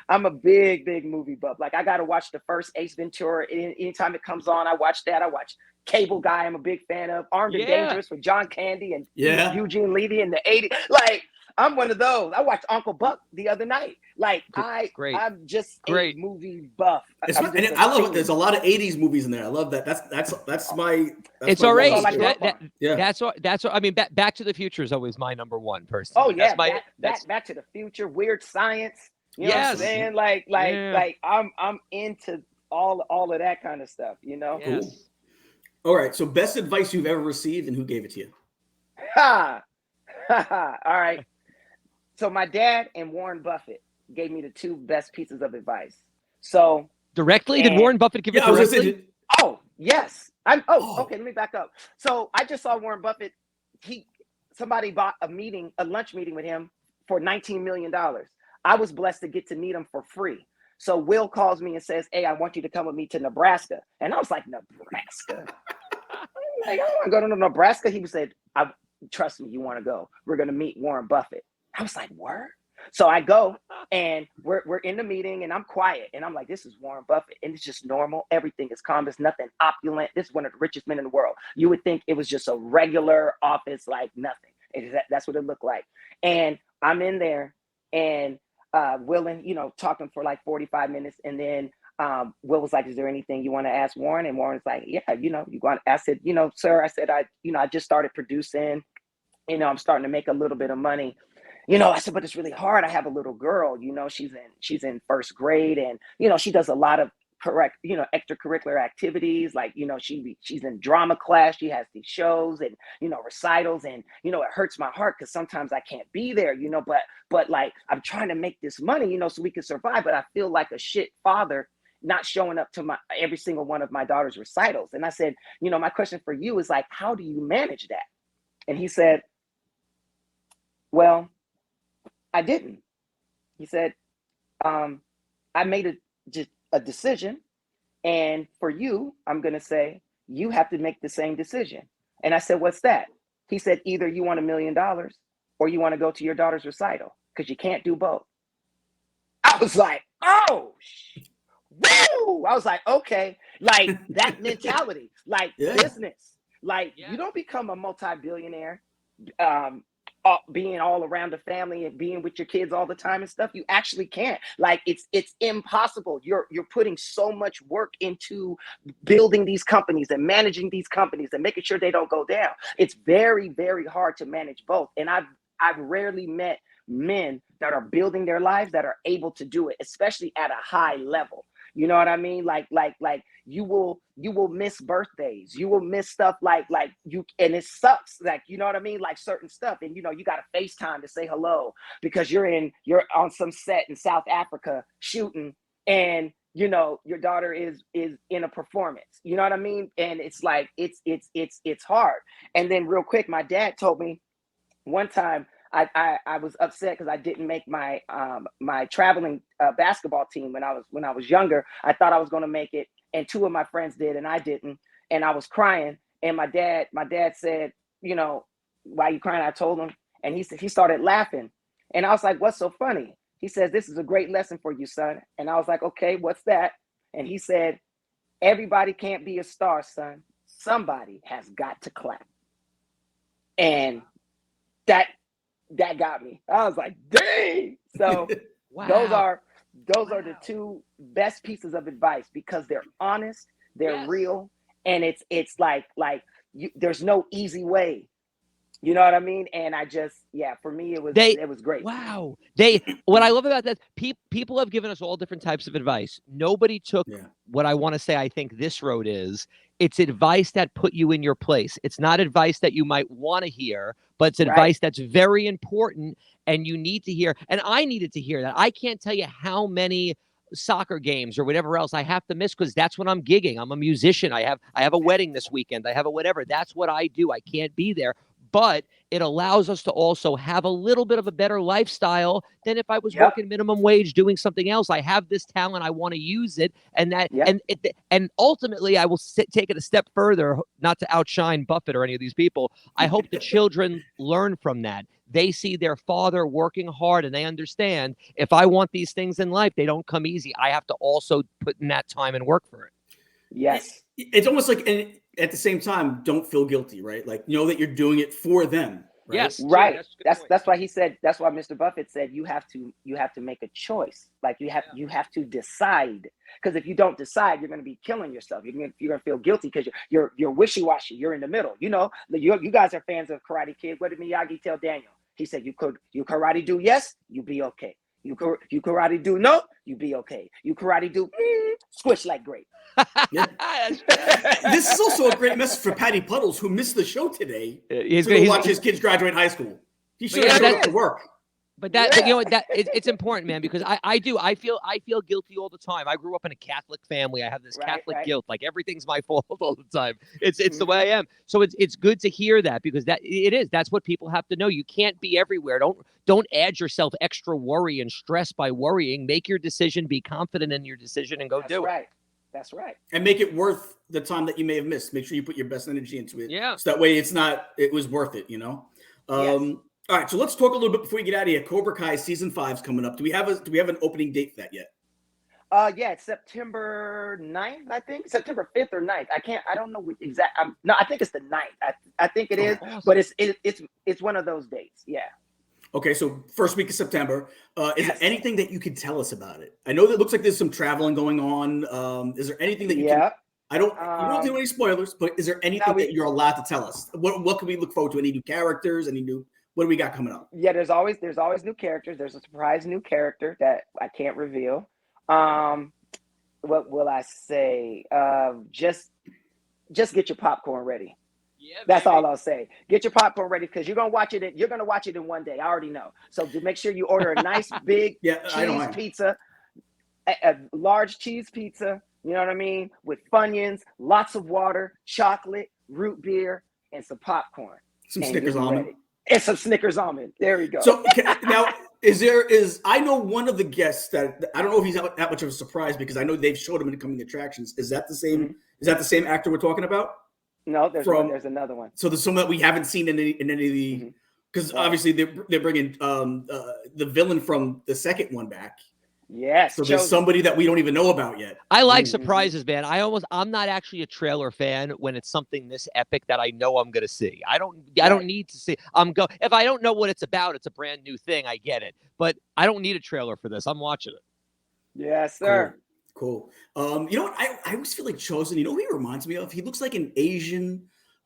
I'm a big movie buff. Like I got to watch the first Ace Ventura. Anytime it comes on, I watch that. I watch Cable Guy. I'm a big fan of Armed and Dangerous with John Candy and Eugene Levy in the 80s. Like I'm one of those. I watched Uncle Buck the other night. Like I'm just a movie buff. I love it. There's a lot of 80s movies in there. I love that. That's my. It's all right. That's what I mean. Back to the Future is always my number one person. Oh yeah, Back to the Future, Weird Science. You know what I'm saying? Like I'm into all of that kind of stuff. You know. Yes. Cool. All right. So best advice you've ever received, and who gave it to you? All right. So my dad and Warren Buffett gave me the two best pieces of advice. So directly, did Warren Buffett give it directly? Oh yes. Okay. Let me back up. So I just saw Warren Buffett. Somebody bought a lunch meeting with him for $19 million. I was blessed to get to meet him for free. So Will calls me and says, "Hey, I want you to come with me to Nebraska." And I was like, "Nebraska?" I don't want to go to Nebraska. He said, "Trust me, you want to go. We're going to meet Warren Buffett." I was like, "Word?" So I go and we're in the meeting and I'm quiet and I'm like, this is Warren Buffett and it's just normal. Everything is calm. There's nothing opulent. This is one of the richest men in the world. You would think it was just a regular office, like nothing. That's what it looked like. And I'm in there and Will and, talking for like 45 minutes. And then Will was like, "Is there anything you want to ask Warren?" And Warren's like, "Yeah, you want." I said, "Sir," I said, I just started producing. I'm starting to make a little bit of money. I said, "But it's really hard. I have a little girl, she's in first grade and, she does a lot of extracurricular activities. Like, she's in drama class. She has these shows and, recitals and, it hurts my heart because sometimes I can't be there, but like, I'm trying to make this money, so we can survive. But I feel like a shit father not showing up to every single one of my daughter's recitals." And I said, "My question for you is like, how do you manage that?" And he said, "Well, I didn't." He said, "I made a decision. And for you, I'm going to say, you have to make the same decision." And I said, "What's that?" He said, "Either you want $1 million or you want to go to your daughter's recital because you can't do both." I was like, oh, woo! I was like, okay, like that mentality, like business, like you don't become a multi-billionaire being all around the family and being with your kids all the time and stuff. You actually can't. Like it's impossible. You're putting so much work into building these companies and managing these companies and making sure they don't go down. It's very, very hard to manage both. And I've rarely met men that are building their lives that are able to do it, especially at a high level. You know what I mean? Like you will miss birthdays. You will miss stuff like you, and it sucks. Like, you know what I mean? Like certain stuff. And, you got to FaceTime to say hello because you're on some set in South Africa shooting and, your daughter is in a performance. You know what I mean? And it's like, it's hard. And then real quick, my dad told me one time, I was upset because I didn't make my my traveling basketball team when I was younger. I thought I was going to make it, and two of my friends did, and I didn't. And I was crying. And my dad said, "Why are you crying?" I told him, and he started laughing. And I was like, "What's so funny?" He says, "This is a great lesson for you, son." And I was like, "Okay, what's that?" And he said, "Everybody can't be a star, son. Somebody has got to clap." And that got me. I was like, dang. So Wow. those are the two best pieces of advice, because they're honest, they're real, and it's like there's no easy way. You know what I mean? And I just, for me, it was great. Wow. What I love about that, people have given us all different types of advice. Nobody took what I want to say I think this road is. It's advice that put you in your place. It's not advice that you might want to hear, but it's advice that's very important and you need to hear. And I needed to hear that. I can't tell you how many soccer games or whatever else I have to miss because that's when I'm gigging. I'm a musician. I have a wedding this weekend. I have a whatever. That's what I do. I can't be there. But it allows us to also have a little bit of a better lifestyle than if I was working minimum wage doing something else. I have this talent. I want to use it. And and ultimately, I will take it a step further, not to outshine Buffett or any of these people. I hope the children learn from that. They see their father working hard and they understand if I want these things in life, they don't come easy. I have to also put in that time and work for it. Yes. It's almost like, and at the same time, don't feel guilty, right? Like, know that you're doing it for them. Right? Yes. Right. That's why he said, that's why Mr. Buffett said, you have to make a choice. Like you have to decide, because if you don't decide, you're going to be killing yourself. You're going to feel guilty because you're wishy-washy. You're in the middle. You know, you guys are fans of Karate Kid. What did Miyagi tell Daniel? He said, you karate do yes, you be okay. You karate do no, you be okay. You karate do squish like grape. This is also a great message for Patty Puddles, who missed the show today to watch his kids graduate high school. He should have showed up to work. But but you know what? It's important, man, because I feel guilty all the time. I grew up in a Catholic family. I have this Catholic guilt, like everything's my fault all the time. It's the way I am. So it's good to hear that, because that's what people have to know. You can't be everywhere. Don't add yourself extra worry and stress by worrying. Make your decision, be confident in your decision, and go do it. That's right. And make it worth the time that you may have missed. Make sure you put your best energy into it. Yeah. So that way it was worth it, you know? Yes. All right, so let's talk a little bit before we get out of here. Cobra Kai season 5 is coming up. Do we have an opening date for that yet? It's September 9th, I think. September 5th or 9th. I don't know what exact. No, I think it's the 9th. I think it is, awesome. But it's one of those dates. Yeah. Okay, so first week of September. Is there anything that you can tell us about it? I know that it looks like there's some traveling going on. Is there anything that you can? You don't do any spoilers, but is there anything that you're allowed to tell us? What can we look forward to? Any new characters? Any new? What do we got coming up? Yeah, there's always new characters. There's a surprise new character that I can't reveal. What will I say? Just get your popcorn ready. Yeah, that's all I'll say. Get your popcorn ready, because you're gonna watch it. You're gonna watch it in one day. I already know. So to make sure you order a nice big cheese pizza, a large cheese pizza. You know what I mean? With Funyuns, lots of water, chocolate, root beer, and some popcorn. Some Snickers almond. And some Snickers almond. There we go. So now, I know one of the guests that I don't know if he's that much of a surprise, because I know they've showed him in the coming attractions. Is that the same? Mm-hmm. Is that the same actor we're talking about? No, there's another one. So there's some that we haven't seen in any of the, because obviously they're bringing the villain from the second one back. Yes. So there's somebody that we don't even know about yet. I like surprises, man. I'm not actually a trailer fan when it's something this epic that I know I'm going to see. I don't need to see. If I don't know what it's about, it's a brand new thing. I get it, but I don't need a trailer for this. I'm watching it. Yes, sir. Cool. You know what? I always feel like Chosen. You know who he reminds me of? He looks like an Asian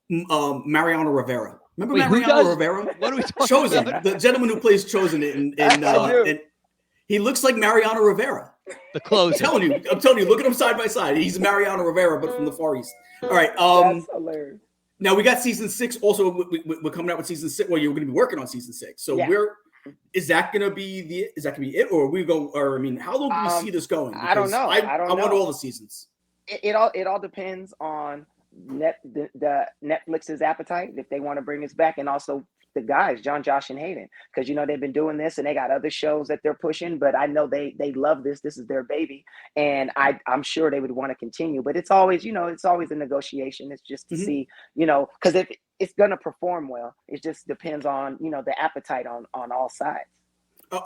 Mariano Rivera. Remember Mariano Rivera? What are we talking Chosen, about? the gentleman who plays Chosen in he looks like Mariano Rivera. The closer. I'm telling you, look at him side by side. He's Mariano Rivera, but from the Far East. All right. That's hilarious. Now we got season 6. Also, we're coming out with season 6. Well, you're going to be working on season 6. So is that going to be it, or how long do we see this going? Because I don't know. I want all the seasons. It all depends on the Netflix's appetite, if they want to bring us back, and also the guys, John, Josh, and Hayden, because they've been doing this and they got other shows that they're pushing, but I know they love this. This is their baby, and I'm sure they would want to continue. But it's always a negotiation. It's just to see, because if it's gonna perform well, it just depends on the appetite on all sides.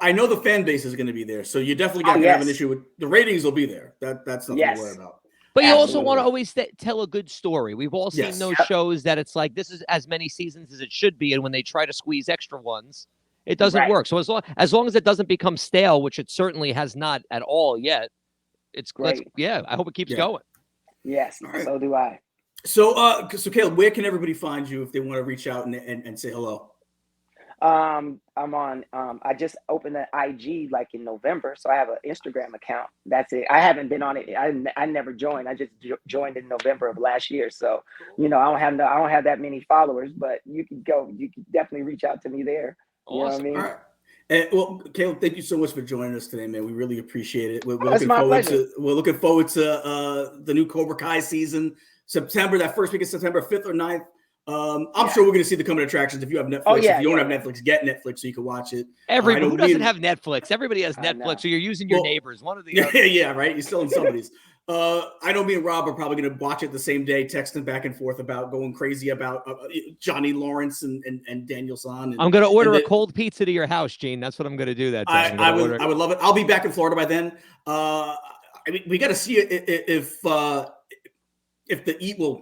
I know the fan base is going to be there, so you definitely got to have an issue with the ratings. Will be there. That's nothing to worry about. But you also Absolutely. want to always tell a good story. We've all seen Yes. those Yep. shows that it's like, this is as many seasons as it should be. And when they try to squeeze extra ones, it doesn't Right. work. So as long as it doesn't become stale, which it certainly has not at all yet, it's Great. I hope it keeps Yeah. going. Yes, All right. so do I. So, Caleeb, where can everybody find you if they want to reach out and say hello? I'm on. I just opened an IG like in November, so I have an Instagram account. That's it. I haven't been on it. I never joined. I just joined in November of last year. So I don't have that many followers, but you can definitely reach out to me there. You know what I Awesome. mean? All right. And, well, Caleeb, thank you so much for joining us today, man. We really appreciate it. We're It's my pleasure. We're looking forward to the new Cobra Kai season, September, that first week of September, 5th or 9th. I'm sure we're going to see the coming attractions. If you have Netflix, if you don't have Netflix, get Netflix so you can watch it. Everybody who doesn't have Netflix, everybody has Netflix, so you're using your neighbors. One of the other. Yeah, right. You're still in somebody's. I know me and Rob are probably going to watch it the same day, texting back and forth about going crazy about Johnny Lawrence and Daniel San. I'm going to order a cold pizza to your house, Gene. That's what I'm going to do that day. I would love it. I'll be back in Florida by then. I mean, we got to see if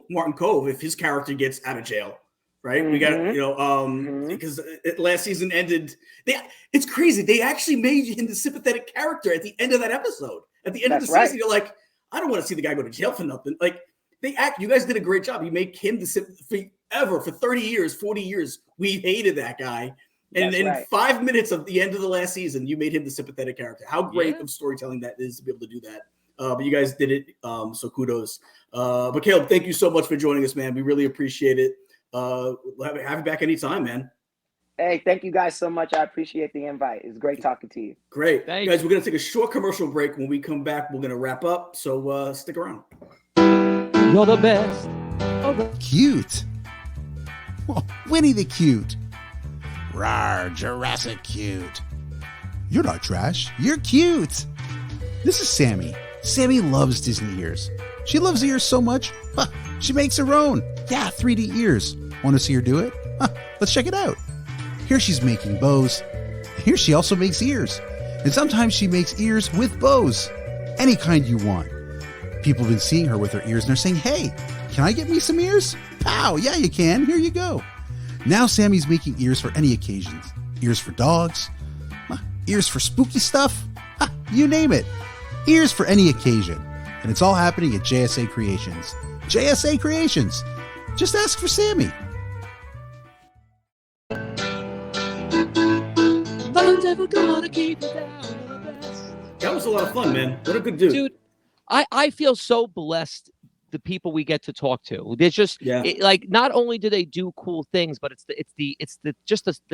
Martin Cove, if his character gets out of jail. Right, we got because last season ended. It's crazy. They actually made him the sympathetic character at the end of that episode. At the end of the season, you're like, I don't want to see the guy go to jail for nothing. Like you guys did a great job. You make him the sympathetic for 30 years, 40 years. We hated that guy, and in 5 minutes of the end of the last season, you made him the sympathetic character. How great of storytelling that is to be able to do that. But you guys did it. So kudos. But Caleeb, thank you so much for joining us, man. We really appreciate it. Have you back anytime, man. Hey, thank you guys so much. I appreciate the invite. It's great talking to you. Great. Guys, we're going to take a short commercial break. When we come back, we're going to wrap up. So stick around. You're the best. Cute. Oh, Winnie the Cute. Rawr, Jurassic Cute. You're not trash. You're cute. This is Sammy. Sammy loves Disney ears. She loves ears so much, she makes her own. Yeah, 3D ears. Want to see her do it? Let's check it out. Here she's making bows. Here she also makes ears. And sometimes she makes ears with bows. Any kind you want. People have been seeing her with her ears and they're saying, hey, can I get me some ears? Pow, yeah, you can. Here you go. Now Sammy's making ears for any occasions. Ears for dogs. Ears for spooky stuff. You name it. Ears for any occasion. And it's all happening at JSA Creations. JSA Creations. Just ask for Sammy. That was a lot of fun, man. What a good dude. Dude, I feel so blessed. The people we get to talk to, they're just like, not only do they do cool things, but it's the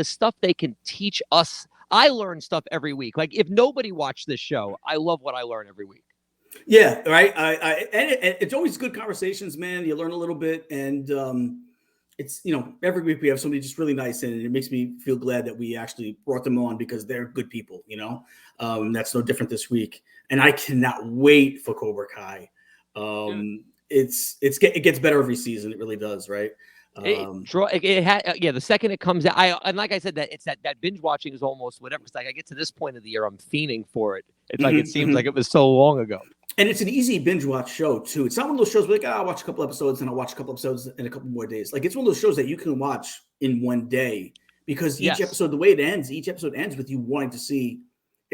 stuff they can teach us. I learn stuff every week. Like if nobody watched this show, I love what I learn every week. Yeah, right. And it's always good conversations, man. You learn a little bit, and it's every week we have somebody just really nice, and it makes me feel glad that we actually brought them on because they're good people. That's no different this week, and I cannot wait for Cobra Kai. It gets better every season. It really does, right? The second it comes out, and like I said, that it's that binge watching is almost whatever. It's like I get to this point of the year, I'm fiending for it. It's like it seems like it was so long ago. And it's an easy binge watch show too. It's not one of those shows where I'll watch a couple episodes and I'll watch a couple episodes in a couple more days. Like it's one of those shows that you can watch in one day because each episode, the way it ends, each episode ends with you wanting to see.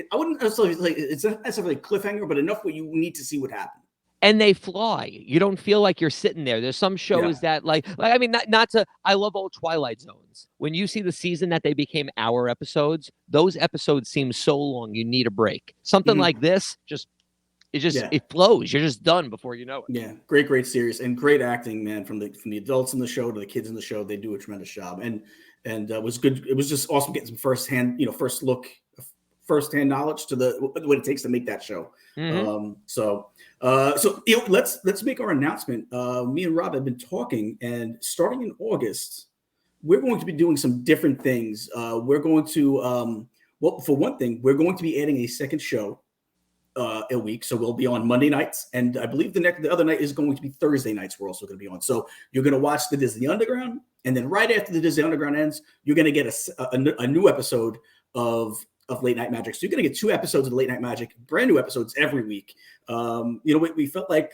I wouldn't necessarily it's not necessarily a cliffhanger, but enough where you need to see what happened. And they fly. You don't feel like you're sitting there. There's some shows that I mean, I love old Twilight Zones. When you see the season that they became hour episodes, those episodes seem so long. You need a break. Something like this, it flows. You're just done before you know it. Yeah. Great series and great acting, man, from the adults in the show to the kids in the show. They do a tremendous job. And it was good. It was just awesome getting some firsthand knowledge to what it takes to make that show. So let's make our announcement. Me and Rob have been talking, and starting in August, we're going to be doing some different things. We're going to, for one thing, we're going to be adding a second show a week. So we'll be on Monday nights, and I believe the other night is going to be Thursday nights. We're also going to be on. So you're going to watch the Disney Underground, and then right after the Disney Underground ends, you're going to get a new episode of of Late Night Magic. So you're going to get 2 episodes of Late Night Magic, brand new episodes every week. We felt like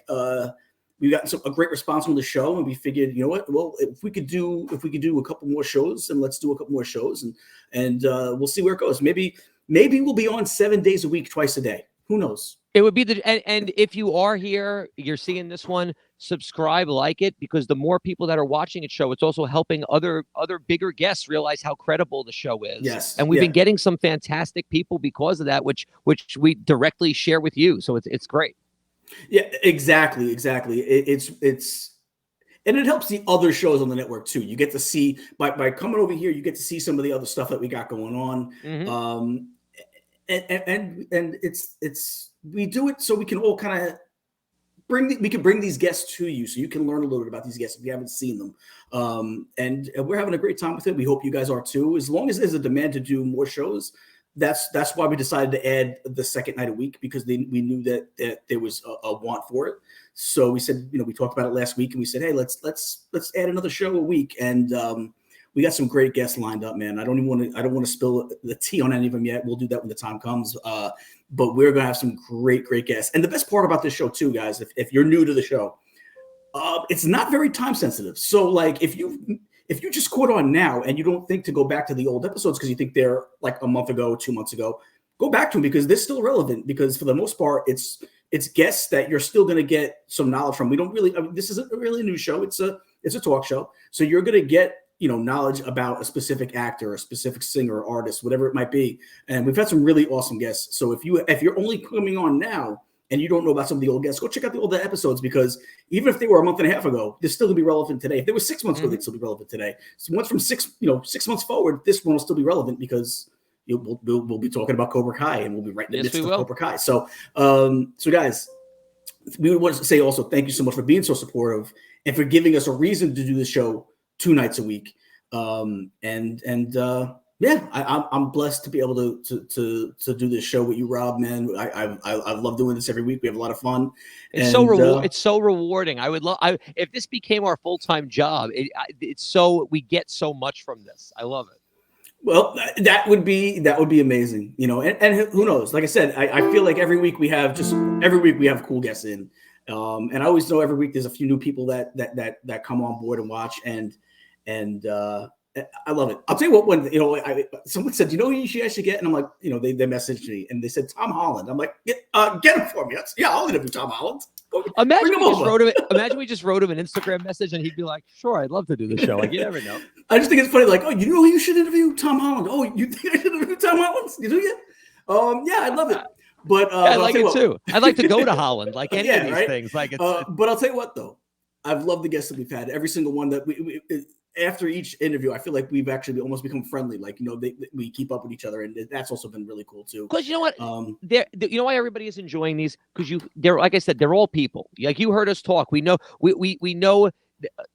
we got a great response from the show, and we figured, you know what? Well, if we could do a couple more shows, then let's do a couple more shows, and we'll see where it goes. Maybe we'll be on 7 days a week, twice a day. Who knows? It would be and if you are here, you're seeing this one, subscribe, like it, because the more people that are watching it show, it's also helping other bigger guests realize how credible the show is. Yes. And we've been getting some fantastic people because of that, which we directly share with you. So it's great. Yeah, exactly. It's and it helps the other shows on the network too. You get to see by coming over here, you get to see some of the other stuff that we got going on. Mm-hmm. And it's we do it so we can all kind of bring these guests to you, so you can learn a little bit about these guests if you haven't seen them. And we're having a great time with it. We hope you guys are too. As long as there's a demand to do more shows, that's why we decided to add the second night a week, because we knew that there was a want for it. So we said, we talked about it last week, and we said, hey, let's add another show a week. And we got some great guests lined up, man. I don't want to spill the tea on any of them yet. We'll do that when the time comes. But we're going to have some great guests. And the best part about this show too, guys, if you're new to the show, it's not very time sensitive. So like if you just caught on now and you don't think to go back to the old episodes because you think they're like a month ago, 2 months ago, go back to them, because they're still relevant, because for the most part, it's guests that you're still going to get some knowledge from. We don't really, this isn't really a new show. It's a talk show. So you're going to get, knowledge about a specific actor, a specific singer, or artist, whatever it might be. And we've had some really awesome guests. So if you're only coming on now and you don't know about some of the old guests, go check out the older episodes, because even if they were a month and a half ago, they're still gonna be relevant today. If they were 6 months ago, they'd still be relevant today. So once from 6 months forward, this one will still be relevant, because we'll be talking about Cobra Kai, and we'll be right in the midst of Cobra Kai. So guys, we would want to say also thank you so much for being so supportive and for giving us a reason to do the show 2 nights a week. I'm blessed to be able to do this show with you, Rob, man. I love doing this every week. We have a lot of fun. It's so rewarding. I would love if this became our full-time job. We get so much from this. I love it. Well, that would be amazing, and who knows? Like I said, I feel like every week we have cool guests in. And I always know every week there's a few new people that come on board and watch, and I love it. I'll tell you what, when someone said, who you should get, and I'm like, they messaged me and they said Tom Holland. I'm like, get him for me. I'll interview Tom Holland. Imagine we just wrote him an Instagram message and he'd be like, sure, I'd love to do the show. Like, you never know. I just think it's funny, like, you should interview Tom Holland. Oh, you think I should interview Tom Holland? You do yet? Yeah, I love it. But I like it too. I'd like to go to Holland, like any of these things. Like, but I'll tell you what, though, I've loved the guests that we've had. Every single one that we after each interview, I feel like we've actually almost become friendly. Like, we keep up with each other, and that's also been really cool too. Because you know what, you know why everybody is enjoying these? Because they're, like I said, they're all people. Like, you heard us talk. We know we know.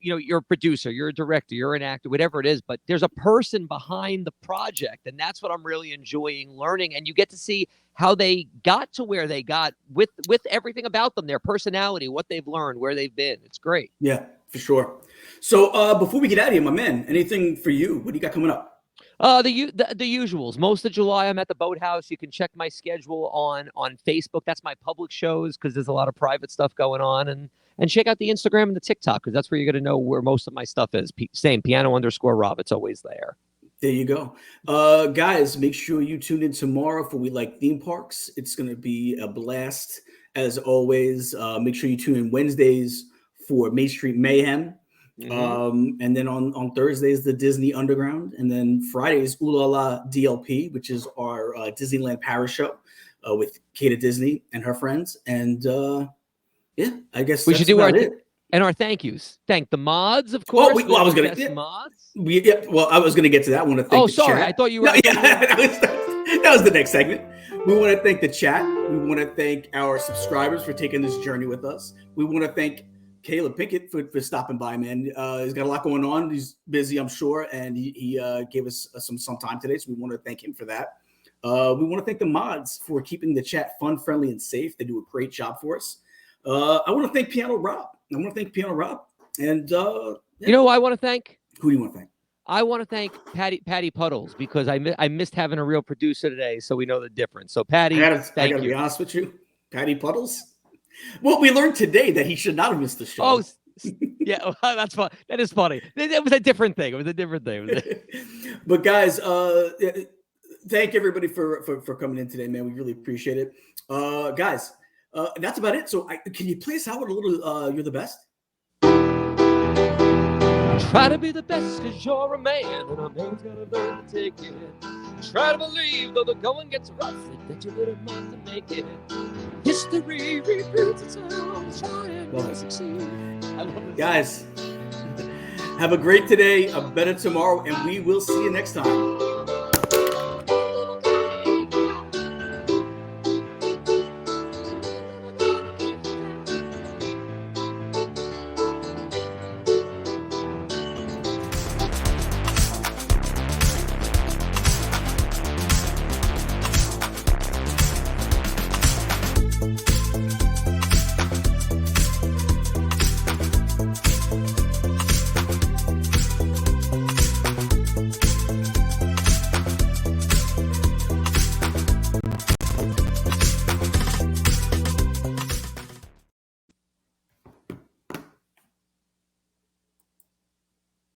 You're a producer, you're a director, you're an actor, whatever it is, but there's a person behind the project, and that's what I'm really enjoying learning. And you get to see how they got to where they got with everything about them, their personality, what they've learned, where they've been. It's great. Yeah, for sure. So before we get out of here, my man, anything for you? What do you got coming up? The usuals. Most of July, I'm at the Boathouse. You can check my schedule on Facebook. That's my public shows, because there's a lot of private stuff going on. And check out the Instagram and the TikTok, because that's where you're going to know where most of my stuff is. Same, piano_Rob. It's always there. There you go. Guys, make sure you tune in tomorrow for We Like Theme Parks. It's going to be a blast, as always. Make sure you tune in Wednesdays for Main Street Mayhem. Mm-hmm. And then on Thursdays, the Disney Underground. And then Fridays, Ooh La La DLP, which is our Disneyland Paris show with Kata Disney and her friends. And yeah, I guess we should do our thank yous. Thank the mods, of course. I was going to mods. I was going to get to that. I want to thank the sorry. chat. I thought you were. That was the next segment. We want to thank the chat. We want to thank our subscribers for taking this journey with us. We want to thank Caleeb Pinkett for stopping by, man. He's got a lot going on. He's busy, I'm sure, and he gave us some time today, so we want to thank him for that. We want to thank the mods for keeping the chat fun, friendly, and safe. They do a great job for us. I want to thank Piano Rob. And you know who I want to thank? Who do you want to thank? I want to thank Patty Puddles because I missed having a real producer today, so we know the difference. So Patty, I gotta you. Be honest with you, Patty Puddles. Well, we learned today that he should not have missed the show. Oh, yeah, well, that's fun. That is funny. It was a different thing. But guys, thank everybody for coming in today, man. We really appreciate it, guys. That's about it. So, can you play us out with a little? You're the best. Try to be the best because you're a man, and a man's gotta learn to take it. Try to believe, though the going gets rough, that you're little man to make it. History repeats itself, trying to succeed. Guys, have a great today, a better tomorrow, and we will see you next time.